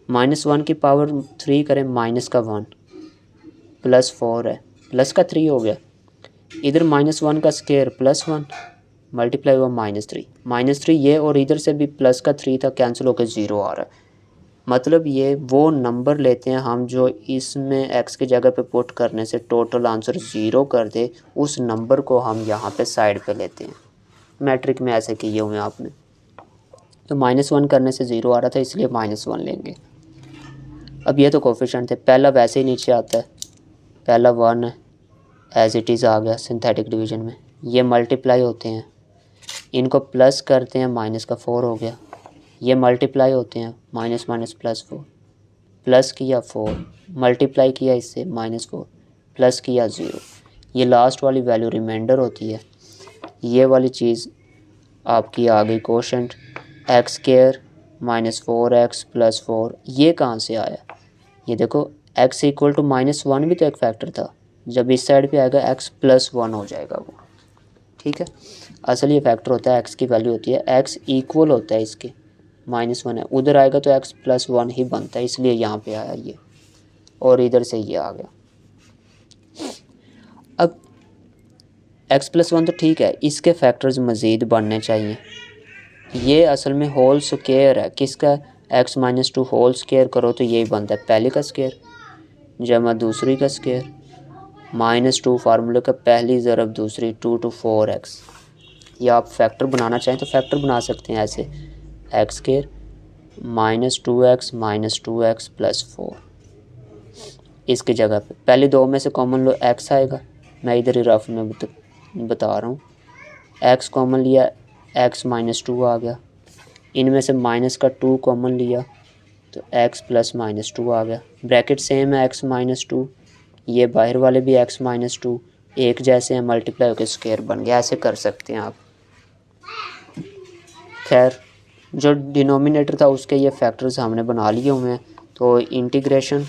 -1 की पावर 3 करें, माइनस का 1 प्लस 4 है, प्लस का 3 हो गया, इधर -1 का स्क्वायर +1 मल्टीप्लाई हुआ -3 ये, और इधर से भी प्लस का 3 था, कैंसिल होकर 0 आ रहा है। मतलब ये वो नंबर लेते हैं हम जो इसमें x की जगह पे पुट करने से टोटल आंसर 0 कर दे, उस नंबर को हम यहाँ पे साइड पे लेते हैं। मैट्रिक में ऐसे किए हुए हैं आपने, तो -1 करने से 0 आ रहा था, इसलिए -1 लेंगे। अब ये तो कोफिशिएंट थे, पहला वैसे ही नीचे आता है, पहला 1 है, एज इट इज़ आ गया सिंथेटिक डिवीजन में। ये मल्टीप्लाई होते हैं, इनको प्लस करते हैं, माइनस का 4 हो गया, ये मल्टीप्लाई होते हैं, माइनस माइनस +4, प्लस किया 4 मल्टीप्लाई किया इससे -4 प्लस किया 0, ये लास्ट वाली वैल्यू रिमाइंडर होती है। ये वाली चीज़ आपकी आ गई कोशेंट, x² - 4x + 4, ये कहाँ से आया, ये देखो x = -1 भी तो एक फैक्टर था, जब इस साइड पे आएगा x + 1 हो जाएगा वो। ठीक है, असल ये फैक्टर होता है, x की वैल्यू होती है, x इक्वल होता है इसके, -1 है, उधर आएगा तो x + 1 ही बनता है, इसलिए यहाँ पे आया ये, और इधर से ये आ गया। अब x + 1 तो ठीक है, इसके फैक्टर्स मज़ीद बनने चाहिए। ये असल में होल स्क्वायर है, किसका, x - 2 होल स्क्वायर करो तो यही बनता है, पहले का स्क्वायर जमा दूसरी का स्क्वायर, -2 फार्मूले का पहली ज़रब दूसरी, 2 to 4x। या आप फैक्टर बनाना चाहें तो फैक्टर बना सकते हैं ऐसे, x² -2x - 2x + 4, इसकी जगह पे पहले दो में से कॉमन लो, x आएगा, मैं इधर ही रफ में बता रहा हूँ, x कॉमन लिया, x - 2 आ गया, इनमें से माइनस का 2 कॉमन लिया तो x + -2 आ गया, ब्रैकेट सेम है, x - 2, ये बाहर वाले भी x - 2 एक जैसे हैं, मल्टीप्लाई होकर स्क्वायर बन गया। ऐसे कर सकते हैं आप। खैर, जो डिनोमिनेटर था उसके ये फैक्टर्स हमने बना लिए हुए हैं, तो इंटीग्रेशन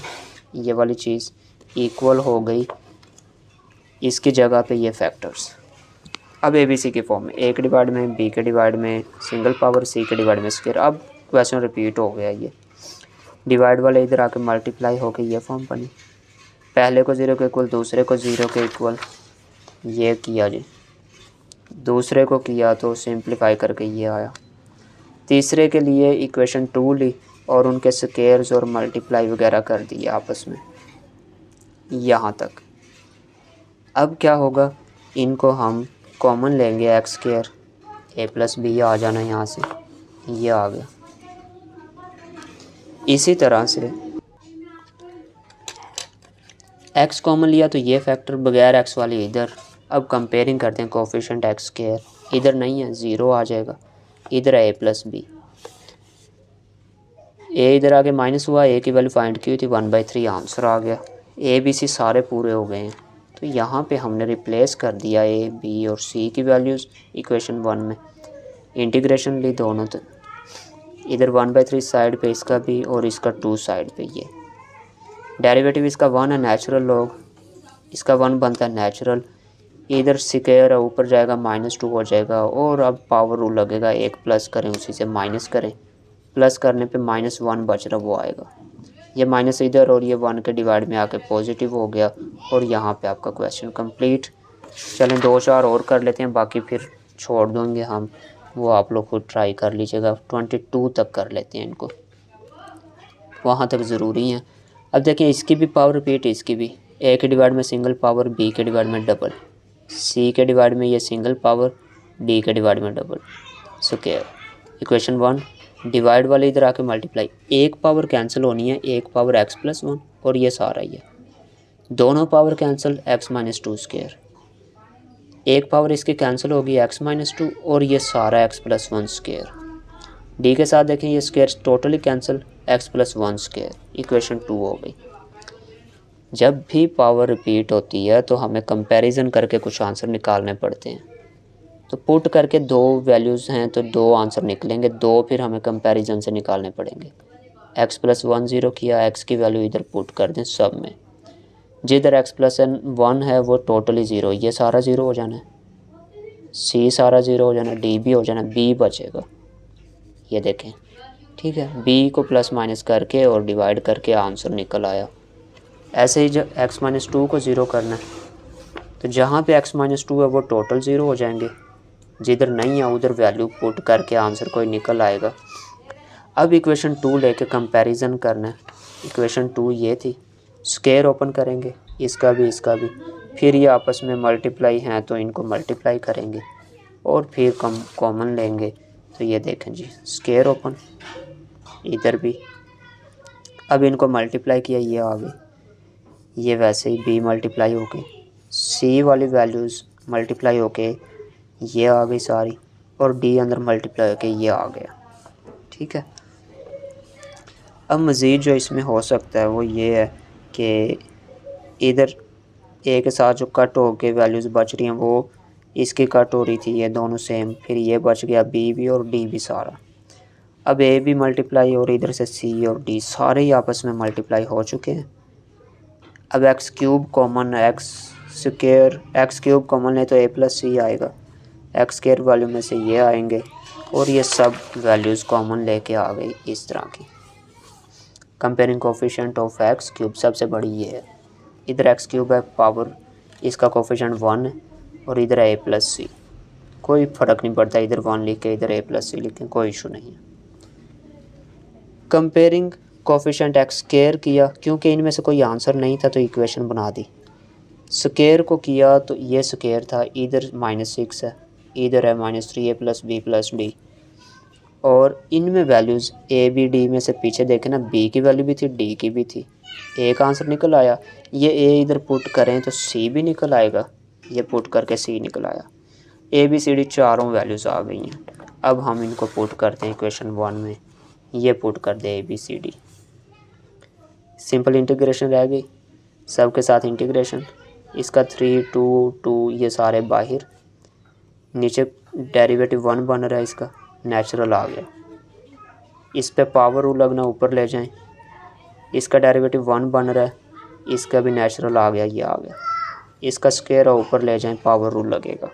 ये वाली चीज़ इक्वल हो गई, इसकी जगह पे ये फैक्टर्स। अब ABC की फॉर्म में, A के डिवाइड में, B के डिवाइड में सिंगल पावर, C के डिवाइड में स्क्वायर। अब क्वेश्चन रिपीट हो गया, ये डिवाइड वाले इधर आके मल्टीप्लाई होकर ये फॉर्म बनी, पहले को 0 के इक्वल, दूसरे को 0 के इक्वल, ये किया जी, दूसरे को किया तो सिंप्लीफाई करके ये आया, तीसरे के लिए इक्वेशन 2 ली और उनके स्क्वायर्स और मल्टीप्लाई वगैरह कर दिए आपस में, यहाँ तक। अब क्या होगा, इनको हम कॉमन लेंगे एक्स स्क्वायर ए प्लस बी आ जाना यहाँ से, ये आ गया। इसी तरह से एक्स कॉमन लिया तो ये फैक्टर बगैर एक्स वाली इधर। अब कंपेयरिंग करते हैं कोफिशिएंट एक्स स्क्वायर, इधर नहीं है ज़ीरो आ जाएगा, इधर है ए प्लस बी, ए इधर आके माइनस हुआ, ए की वैल्यू फाइंड की हुई थी 1/3 आंसर आ गया। ए बी सी सारे पूरे हो गए हैं, तो यहाँ पे हमने रिप्लेस कर दिया ए बी और सी की वैल्यूज़ इक्वेशन 1 में, इंटीग्रेशन ली दोनों तो इधर 1/3 साइड पे इसका भी और इसका 2 साइड पे, ये डेरिवेटिव इसका 1 है नेचुरल लॉग, इसका 1 बनता है नेचुरल, इधर स्क्वायर है ऊपर जाएगा -2 हो जाएगा, और अब पावर रूल लगेगा, एक प्लस करें उसी से माइनस करें, प्लस करने पे -1 बच रहा वो आएगा, ये माइनस इधर और ये 1 के डिवाइड में आके पॉजिटिव हो गया, और यहाँ पे आपका क्वेश्चन कंप्लीट। चलें 2-4 और कर लेते हैं, बाकी फिर छोड़ देंगे हम, वो आप लोग खुद ट्राई कर लीजिएगा। 22 तक कर लेते हैं इनको, वहाँ तक ज़रूरी है। अब देखिए इसकी भी पावर रिपीट, इसकी भी, ए के डिवाइड में सिंगल पावर, बी के डिवाइड में डबल, सी के डिवाइड में ये सिंगल पावर, डी के डिवाइड में डबल स्क्वायर। इक्वेशन 1 डिवाइड वाले इधर आके मल्टीप्लाई, एक पावर कैंसिल होनी है, एक पावर x + 1 और ये सारा ही है, दोनों पावर कैंसिल x - 2 स्क्वायर, एक पावर इसकी कैंसिल होगी x - 2 और ये सारा x + 1 स्क्वायर। डी के साथ देखें ये square totally cancel, x + 1 square, equation 2 हो गई। जब भी पावर रिपीट होती है तो हमें कंपैरिजन करके कुछ आंसर निकालने पड़ते हैं, तो पुट करके 2 वैल्यूज़ हैं तो 2 आंसर निकलेंगे, 2 फिर हमें कंपैरिजन से निकालने पड़ेंगे। x + 1 0 किया, x की वैल्यू इधर पुट कर दें सब में, जिधर x + 1 है वो टोटली 0, ये सारा 0 हो जाना है, c सारा 0 हो जाना है, d भी हो जाना है, b बचेगा, ये देखें ठीक है। b को प्लस माइनस करके और डिवाइड करके आंसर निकल आया। ऐसे ही जब x - 2 को 0 करना है तो जहाँ पे x - 2 है वो टोटल 0 हो जाएंगे, जिधर नहीं है उधर वैल्यू पुट करके आंसर कोई निकल आएगा। अब इक्वेशन 2 लेके कंपैरिजन करना है। इक्वेशन 2 ये थी, स्क्वायर ओपन करेंगे इसका भी इसका भी, फिर ये आपस में मल्टीप्लाई हैं तो इनको मल्टीप्लाई करेंगे और फिर कॉमन लेंगे, तो ये देखें जी स्क्वायर ओपन इधर भी, अब इनको मल्टीप्लाई किया ये आ गई, ये वैसे ही b मल्टीप्लाई हो गई, c वाली वैल्यूज़ मल्टीप्लाई होके ये आ गई सारी, और d अंदर मल्टीप्लाई होके ये आ गया, ठीक है। अब मज़ीद जो इसमें हो सकता है वो ये है कि इधर a के साथ जो कट हो के वैल्यूज़ बच रही हैं वो इसकी कट हो रही थी, ये दोनों सेम, फिर ये बच गया b भी और d भी सारा। अब a भी मल्टीप्लाई और इधर से c और d सारे ही आपस में मल्टीप्लाई हो चुके हैं। अब x³ कॉमन, x³ कॉमन है तो a + c आएगा, x² वैल्यू में से ये आएंगे और ये सब वैल्यूज़ कॉमन लेके आ गई इस तरह की। कंपेयरिंग कोफिशिएंट ऑफ x³ सबसे बड़ी ये है, इधर x³ है पावर, इसका कोफिशिएंट 1 है और इधर है a + c, कोई फ़र्क नहीं पड़ता इधर 1 लिखे इधर a + c लिखें, कोई इशू नहीं है। कंपेयरिंग कोफिशिएंट x² किया, क्योंकि इनमें से कोई आंसर नहीं था तो इक्वेशन बना दी। स्क्वायर को किया तो ये स्क्वायर था, इधर -6 है, इधर है -3a + b + d, और इनमें वैल्यूज़ a b d में से पीछे देखें ना, b की वैल्यू भी थी d की भी थी, एक आंसर निकल आया। ये a इधर पुट करें तो c भी निकल आएगा, ये पुट करके c निकल आया, a b c d चारों वैल्यूज़ आ गई हैं। अब हम इनको पुट करते हैं इक्वेशन 1 में, ये पुट कर दे a b c d, simple integration रह गई, सब के साथ इंटीग्रेशन, इसका 3 2 2 ये सारे बाहर, नीचे डेरिवेटिव 1 बन रहा है, इसका नेचुरल आ गया, इस पे पावर रूल लगना ऊपर ले जाएं, इसका डेरिवेटिव 1 बन रहा है, इसका भी नेचुरल आ गया, ये आ गया, इसका स्क्वायर ऊपर ले जाएं पावर रूल लगेगा।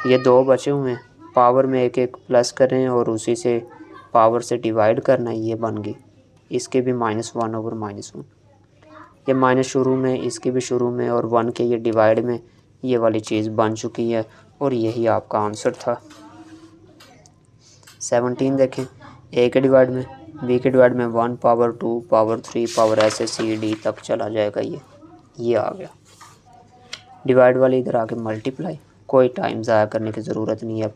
ये 2 बचे हुए हैं, पावर में एक एक प्लस करें और उसी से पावर से डिवाइड करना, ये बन गई, इसके भी -1/-1, ये माइनस शुरू में, इसकी भी शुरू में, और 1 के ये डिवाइड में ये वाली चीज़ बन चुकी है, और यही आपका आंसर था। 17 देखें, a के डिवाइड में, b के डिवाइड में 1 पावर 2 पावर 3 पावर ऐसे c d तक चला जाएगा, ये आ गया। डिवाइड वाले इधर आके मल्टीप्लाई, कोई टाइम ज़ाया करने की ज़रूरत नहीं है।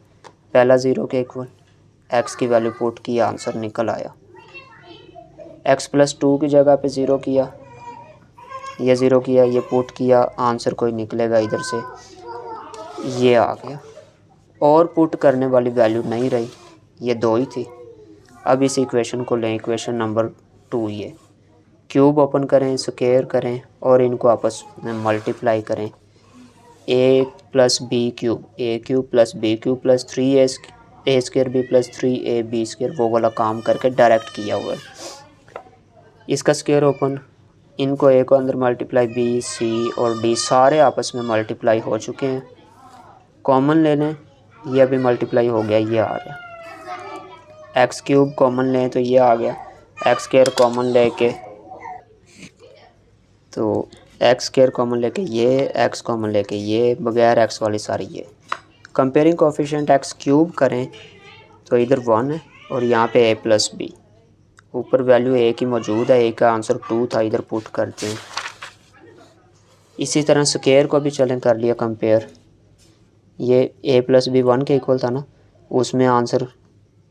पहला 0 के इक्वल, x की वैल्यू पुट किया, आंसर निकल आया। x+2 की जगह पे 0 किया, ये 0 किया, ये पुट किया, आंसर कोई निकलेगा इधर से, ये आ गया। और पुट करने वाली वैल्यू नहीं रही, ये 2 ही थी। अब इस इक्वेशन को लें, इक्वेशन नंबर 2, ये क्यूब ओपन करें, स्क्वायर करें और इनको आपस में मल्टीप्लाई करें। a + b³ a³ + b³ + 3a² b + 3ab², वो वाला काम करके डायरेक्ट किया हुआ है। इसका स्क्वायर ओपन, इनको a को अंदर मल्टीप्लाई, b, c और d सारे आपस में मल्टीप्लाई हो चुके हैं। कॉमन ले लें, ये अभी मल्टीप्लाई हो गया, ये आ गया। x³ कॉमन लें तो ये आ गया। x² कॉमन लेके तो x² कॉमन लेके ये, x कॉमन लेके ये, बगैर x वाली सारी ये। कंपेयरिंग कोफिशिएंट x³ करें तो इधर 1 है और यहाँ पे a + b, ऊपर वैल्यू a की मौजूद है, a का आंसर 2 था, इधर पुट करते हैं। इसी तरह स्क्वायर को भी चलें कर लिया कंपेयर, ये a + b 1 के इक्वल था ना, उसमें आंसर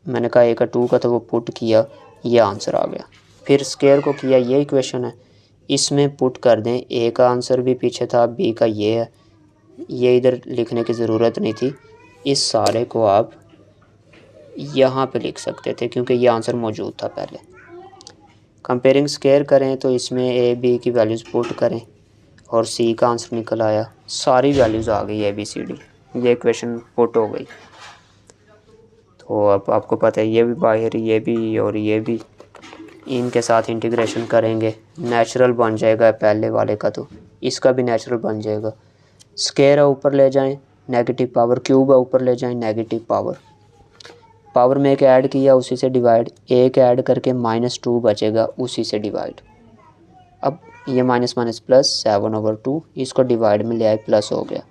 मैंने कहा a का 2 का, तो वो पुट किया, ये आंसर आ गया। फिर स्क्वायर को किया, ये इक्वेशन है, इसमें पुट कर दें, a का आंसर भी पीछे था, b का ये है, ये इधर लिखने की ज़रूरत नहीं थी, इस सारे को आप यहाँ पे लिख सकते थे क्योंकि ये आंसर मौजूद था पहले। कंपेयरिंग स्क्वायर करें तो इसमें a b की वैल्यूज़ पुट करें और c का आंसर निकल आया, सारी वैल्यूज़ आ गई a b c d, ये इक्वेशन पुट हो गई। तो अब आपको पता है ये भी बाहर, ये भी और ये भी, इनके साथ इंटीग्रेशन करेंगे, नेचुरल बन जाएगा पहले वाले का, तो इसका भी नेचुरल बन जाएगा। स्क्वायर है ऊपर ले जाएं, नेगेटिव पावर, क्यूब है ऊपर ले जाएं, नेगेटिव पावर, पावर में एक ऐड किया, उसी से डिवाइड, एक ऐड करके -2 बचेगा, उसी से डिवाइड। अब ये माइनस माइनस प्लस, 7/2, इसको डिवाइड में ले आए, प्लस हो गया,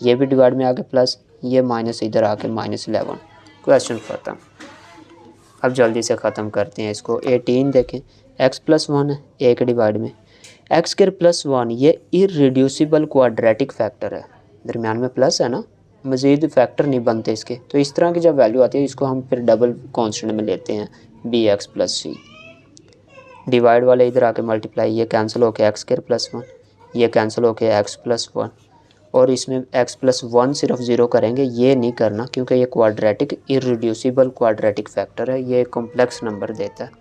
ये भी डिवाइड में आके प्लस, ये माइनस इधर आके -11। क्वेश्चन ख़त्म। अब जल्दी से ख़त्म करते हैं इसको। 18 देखें, x+1 है a के डिवाइड में, x² + 1 ये इररिड्यूसिबल क्वाड्रेटिक फैक्टर है, दरमियान में प्लस है ना, मज़ीद फैक्टर नहीं बनते इसके, तो इस तरह की जब वैल्यू आती है इसको हम फिर डबल कांस्टेंट में लेते हैं, bx + c। डिवाइड वाले इधर आके मल्टीप्लाई, ये कैंसिल होके x² + 1, ये कैंसिल होके x+1, और इसमें x+1 सिर्फ 0 करेंगे, ये नहीं करना क्योंकि ये क्वाड्रेटिक इररिड्यूसिबल क्वाड्रेटिक फैक्टर है, ये कॉम्प्लेक्स नंबर देता है,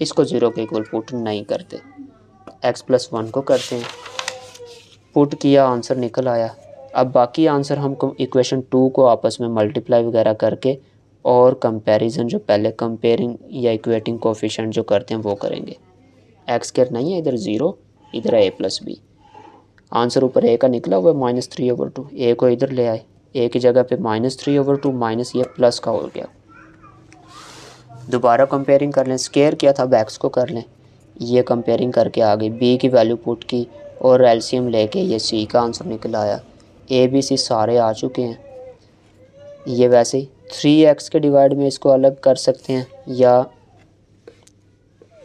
इसको 0 के इक्वल पुट नहीं करते, x+1 को करते हैं। पुट किया, आंसर निकल आया। अब बाकी आंसर हम इक्वेशन 2 को आपस में मल्टीप्लाई वगैरह करके और कंपैरिजन, जो पहले कंपेयरिंग या इक्वेटिंग कोफिशिएंट जो करते हैं वो करेंगे। x² नहीं है इधर 0, इधर a + b, आंसर ऊपर a का निकला हुआ -3/2, a को इधर ले आए, a की जगह पे -3/2 माइनस ये प्लस का हो गया। दोबारा कंपेयरिंग कर लें, स्क्वायर किया था, अब x को कर लें, ये कंपेयरिंग करके आ गई, b की वैल्यू पुट की और एलसीएम लेके ये c का आंसर निकल आया। a b c सारे आ चुके हैं। ये वैसे ही 3x के डिवाइड में इसको अलग कर सकते हैं, या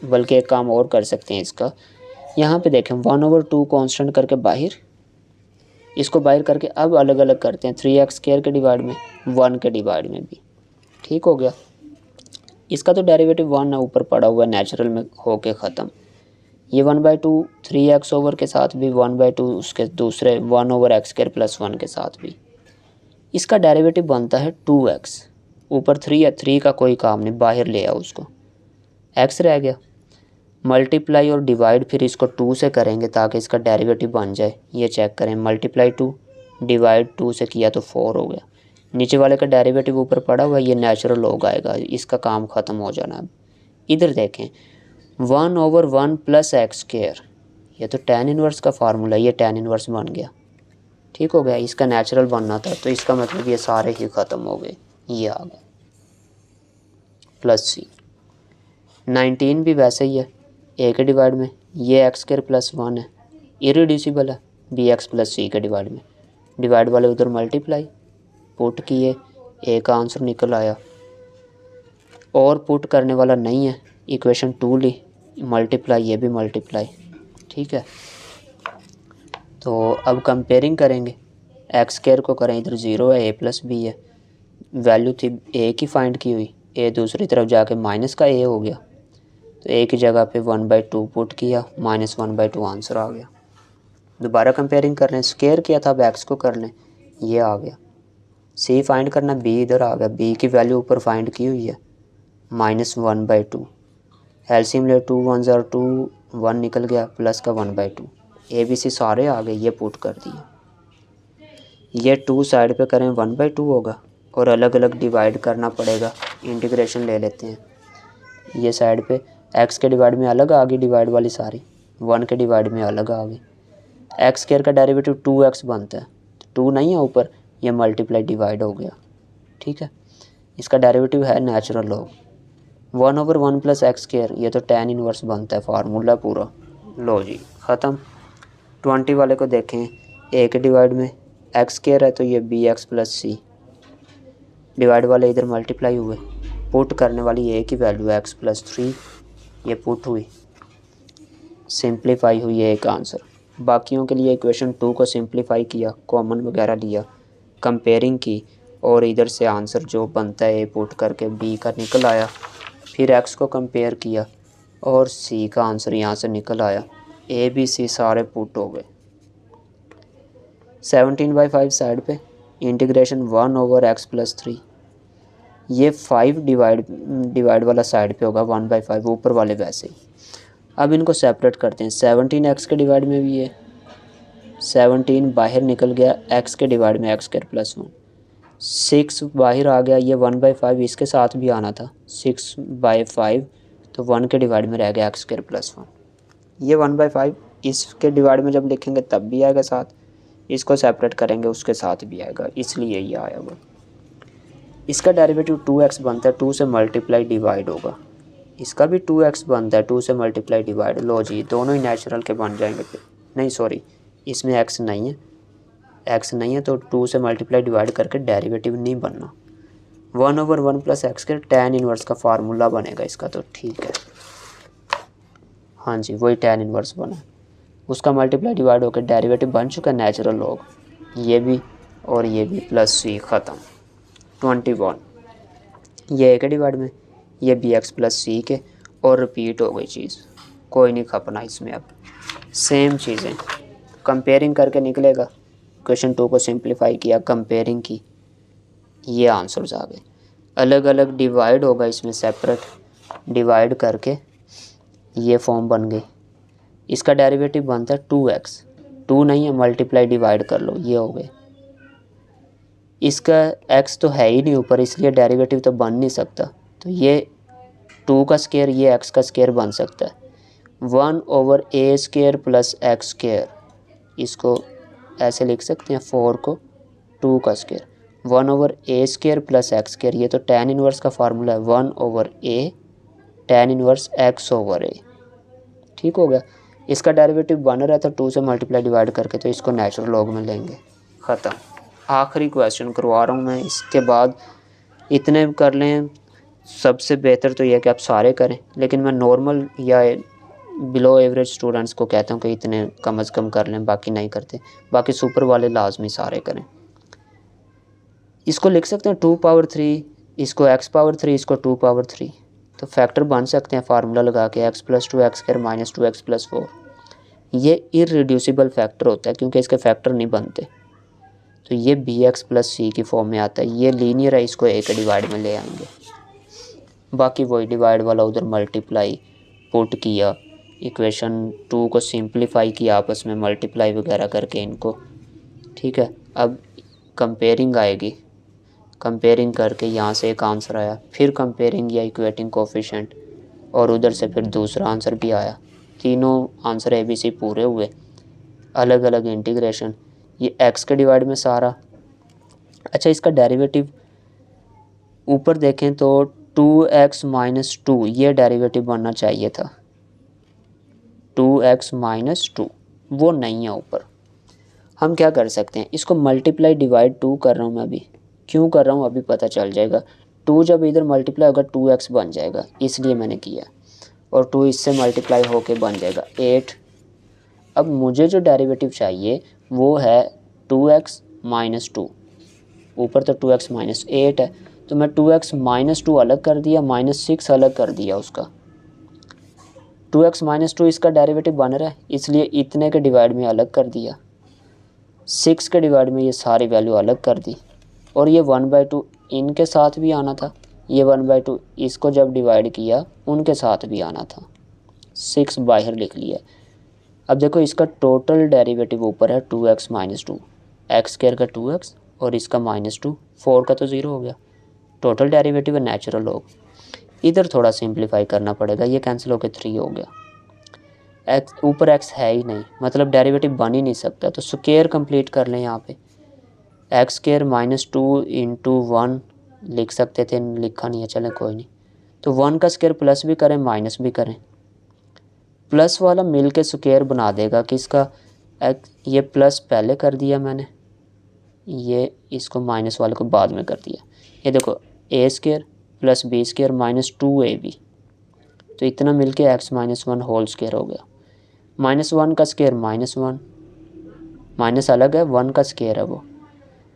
बल्कि एक काम और कर सकते हैं इसका, यहाँ पे देखें 1/2 कांस्टेंट करके बाहर, इसको बाहर करके अब अलग अलग करते हैं, 3x² के डिवाइड में, 1 के डिवाइड में भी, ठीक हो गया। इसका तो डेरिवेटिव 1 है, ऊपर पड़ा हुआ नेचुरल में होके ख़त्म। ये 1/2 3x के साथ भी, 1/2 उसके दूसरे 1/x² + 1 के साथ भी, इसका डेरिवेटिव बनता है 2x, ऊपर 3 है, 3 का कोई काम नहीं, बाहर ले आओ उसको, x रह गया, मल्टीप्लाई और डिवाइड फिर इसको 2 से करेंगे ताकि इसका डेरिवेटिव बन जाए। ये चेक करें, मल्टीप्लाई 2 डिवाइड 2 से किया तो 4 हो गया, नीचे वाले का डेरिवेटिव ऊपर पड़ा हुआ, ये नेचुरल लॉग आएगा, इसका काम ख़त्म हो जाना। अब इधर देखें 1/1 + x², ये तो tan इनवर्स का फार्मूला, ये tan इनवर्स बन गया, ठीक हो गया। इसका नेचुरल बनना था, तो इसका मतलब ये सारे ही ख़त्म हो गए, ये आ गए +c। 19 भी वैसे ही है, a के डिवाइड में, ये x² + 1 है, इररिड्यूसिबल है, bx + c के डिवाइड में, डिवाइड वाले उधर मल्टीप्लाई, पुट किए, a का आंसर निकल आया, और पुट करने वाला नहीं है, इक्वेशन 2 ली, मल्टीप्लाई, ये भी मल्टीप्लाई, ठीक है। तो अब कंपेयरिंग करेंगे, एक्स स्क्वायर को करें, इधर 0 है, ए प्लस बी है, वैल्यू थी ए की फाइंड की हुई, ए दूसरी तरफ जाके माइनस का ए हो गया, तो ए की जगह पे 1/2 पुट किया, -1/2 आंसर आ गया। दोबारा कंपेयरिंग कर लें, स्क्वायर किया था, अब एक्स को कर लें, ये आ गया। सी फाइंड करना, बी इधर आ गया, बी की वैल्यू ऊपर फाइंड की हुई है, -1/2। एलसीएम ले 2 1 ज़ार 2, 1 निकल गया, प्लस का 1/2। ए बी सी सारे आ गए, ये पुट कर दिए। ये 2 साइड पे करें 1/2 होगा, और अलग अलग डिवाइड करना पड़ेगा। इंटीग्रेशन ले लेते हैं, ये साइड पे एक्स के डिवाइड में अलग आ गई, डिवाइड वाली सारी 1 के डिवाइड में अलग आ गई। एक्स स्क्वायर का डेरिवेटिव 2x बनता है, तो 2 नहीं है ऊपर, ये मल्टीप्लाई डिवाइड हो गया। ठीक है, इसका डेरिवेटिव है नेचुरल लॉग 1/1 + एक्स स्क्वायर, ये तो tan इनवर्स बनता है, फार्मूला पूरा। लो जी ख़त्म। 20 वाले को देखें, ए के डिवाइड में एक्स स्क्वायर है, तो ये bx + c, डिवाइड वाले इधर मल्टीप्लाई हुए, पुट करने वाली ए की वैल्यू x + 3, ये पुट हुई, सिंप्लीफाई हुई एक आंसर। बाकियों के लिए इक्वेशन 2 को सिंप्लीफाई किया, कॉमन वगैरह लिया, कंपेयरिंग की, और इधर से आंसर जो बनता है ए पुट करके बी का निकल आया। फिर एक्स को कंपेयर किया और सी का आंसर यहाँ से निकल आया। ए बी सी सारे पुट हो गए। 17/5 साइड पे इंटीग्रेशन 1/x + 3, ये 5 डिवाइड वाला साइड पे होगा, 1/5 ऊपर वाले वैसे ही। अब इनको सेपरेट करते हैं, 17 एक्स के डिवाइड में भी है, 17 बाहर निकल गया, एक्स के डिवाइड में x² + 1, 6 बाहर आ गया, ये 1/5 इसके साथ भी आना था, 6/5, तो 1 के डिवाइड में रह गया x² + 1, ये 1/5 इसके डिवाइड में जब लिखेंगे तब भी आएगा साथ, इसको सेपरेट करेंगे उसके साथ भी आएगा, इसलिए ये आया हुआ। इसका डेरिवेटिव 2x बनता है, 2 से मल्टीप्लाई डिवाइड होगा, इसका भी 2x बनता है, 2 से मल्टीप्लाई डिवाइड। लो जी दोनों ही नेचुरल के बन जाएंगे फिर, नहीं सॉरी इसमें x नहीं है, x नहीं है तो 2 से मल्टीप्लाई डिवाइड करके डेरिवेटिव नहीं बनना। 1/1 + एक्स स्क्वायर tan इनवर्स का फार्मूला बनेगा इसका, तो ठीक है, हाँ जी वही tan इनवर्स बना, उसका मल्टीप्लाई डिवाइड होकर डेरिवेटिव बन चुका नेचुरल लॉग, ये भी और ये भी, +c ख़त्म। 21 ये ए के डिवाइड में, ये bx + c के, और रिपीट हो गई चीज़, कोई नहीं खपना इसमें। अब सेम चीज़ें कंपेयरिंग करके निकलेगा। क्वेश्चन 2 को सिंप्लीफाई किया, कंपेयरिंग की, ये आंसर्स आ गए। अलग अलग डिवाइड होगा इसमें, सेपरेट डिवाइड करके ये फॉर्म बन गई। इसका डेरिवेटिव बनता है 2x, 2 नहीं है मल्टीप्लाई डिवाइड कर लो, ये हो गए। इसका x तो है ही नहीं ऊपर, इसलिए डेरिवेटिव तो बन नहीं सकता, तो ये 2 का स्क्वायर, ये x का स्क्वायर बन सकता है। 1/a² + x², इसको ऐसे लिख सकते हैं, 4 को 2 का स्क्वायर, 1/a² + x², ये तो tan इनवर्स का फार्मूला है, 1/a tan इनवर्स x/a, ठीक हो गया। इसका डेरिवेटिव बन रहा था 2 से मल्टीप्लाई डिवाइड करके, तो इसको नेचुरल लॉग में लेंगे, ख़त्म। आखिरी क्वेश्चन करवा रहा हूँ मैं, इसके बाद इतने कर लें, सबसे बेहतर तो यह कि आप सारे करें, लेकिन मैं नॉर्मल या बिलो एवरेज स्टूडेंट्स को कहता हूँ कि इतने कम अज़ कम कर लें, बाकी नहीं करते, बाकी सुपर वाले लाजमी सारे करें। इसको लिख सकते हैं 2/3, इसको x/3, इसको 2/3, तो फैक्टर बन सकते हैं फार्मूला लगा के, x + 2x² - 2x + 4, ये इररिड्यूसिबल फैक्टर होता है क्योंकि इसके फैक्टर नहीं बनते, तो ये bx + c की फॉर्म में आता है। ये लीनियर है, इसको a के डिवाइड में ले आएंगे, बाकी वही डिवाइड वाला उधर मल्टीप्लाई पुट किया, इक्वेशन 2 को सिंप्लीफाई किया आपस में मल्टीप्लाई वगैरह करके इनको, ठीक है। अब कंपेयरिंग आएगी, कंपेयरिंग करके यहाँ से एक आंसर आया, फिर कंपेयरिंग या इक्वेटिंग कोफिशिएंट, और उधर से फिर दूसरा आंसर भी आया, तीनों आंसर ABC पूरे हुए। अलग अलग इंटीग्रेशन, ये x के डिवाइड में सारा। अच्छा इसका डेरिवेटिव ऊपर देखें तो 2x - 2, ये डेरिवेटिव बनना चाहिए था, 2x - 2, वो नहीं है ऊपर। हम क्या कर सकते हैं, इसको मल्टीप्लाई डिवाइड 2 कर रहा हूँ मैं अभी, क्यों कर रहा हूँ अभी पता चल जाएगा। 2 जब इधर मल्टीप्लाई होगा 2x बन जाएगा, इसलिए मैंने किया, और 2 इससे मल्टीप्लाई होके बन जाएगा 8। अब मुझे जो डेरिवेटिव चाहिए वो है 2x -2, ऊपर तो 2x - 8 है, तो मैं 2x - 2 अलग कर दिया, -6 अलग कर दिया उसका। 2x - 2 इसका डेरिवेटिव बन रहा है, इसलिए इतने के डिवाइड में अलग कर दिया। 6 के डिवाइड में ये सारी वैल्यू अलग कर दी, और ये 1/2 इनके साथ भी आना था, ये 1/2 इसको जब डिवाइड किया उनके साथ भी आना था। 6 बाहर लिख लिया। अब देखो इसका टोटल डेरिवेटिव ऊपर है 2x - 2, एक्स स्क्वायर का 2x और इसका -2, 4 का तो 0 हो गया। टोटल डेरिवेटिव है नेचुरल लॉग। इधर थोड़ा सिंप्लीफाई करना पड़ेगा, ये कैंसिल होकर 3 हो गया। एक्स ऊपर एक्स है ही नहीं, मतलब डेरिवेटिव बन ही नहीं सकता, तो स्क्वायर कंप्लीट कर लें। यहाँ पे एक्स स्क्वायर -2 × 1 लिख सकते थे, लिखा नहीं है, चलें कोई नहीं। तो 1 का स्क्वायर प्लस भी करें माइनस भी करें, प्लस वाला मिल के स्क्वायर बना देगा किसका, ये प्लस पहले कर दिया मैंने, ये इसको माइनस वाले को बाद में कर दिया। ये देखो a square + b square -2ab, तो इतना मिल के x - 1 होल स्क्वायर हो गया। -1 का स्क्वायर -1, माइनस अलग है, 1 का स्क्वायर है वो,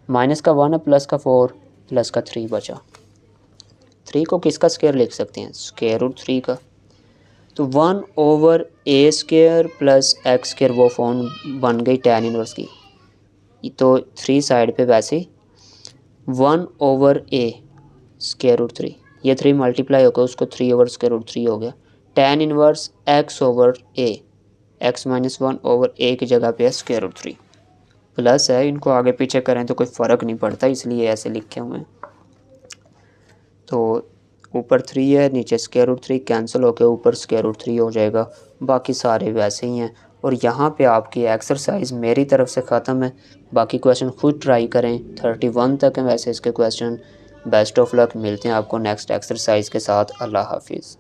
माइनस का 1 है, प्लस का 4, प्लस का 3 बचा। 3 को किसका स्क्वायर लिख सकते हैं, √3 का। तो 1/a स्क्वायर + x स्क्वायर वो फॉर्म बन गई tan इनवर्स की। तो 3 साइड पे वैसे 1/a √3, ये 3 मल्टीप्लाई होकर उसको 3/√3 हो गया। tan inverse x/a, x - 1/a की जगह पे है √3, प्लस है, इनको आगे पीछे करें तो कोई फ़र्क नहीं पड़ता, इसलिए ऐसे लिखे हुए हैं। तो ऊपर 3 है, नीचे √3, कैंसिल होकर ऊपर √3 हो जाएगा, बाकी सारे वैसे ही हैं। और यहाँ पे आपकी एक्सरसाइज मेरी तरफ से ख़त्म है, बाकी क्वेश्चन खुद ट्राई करें। 31 तक हैं वैसे इसके क्वेश्चन। बेस्ट ऑफ लक, मिलते हैं आपको नेक्स्ट एक्सरसाइज के साथ। अल्लाह हाफिज़।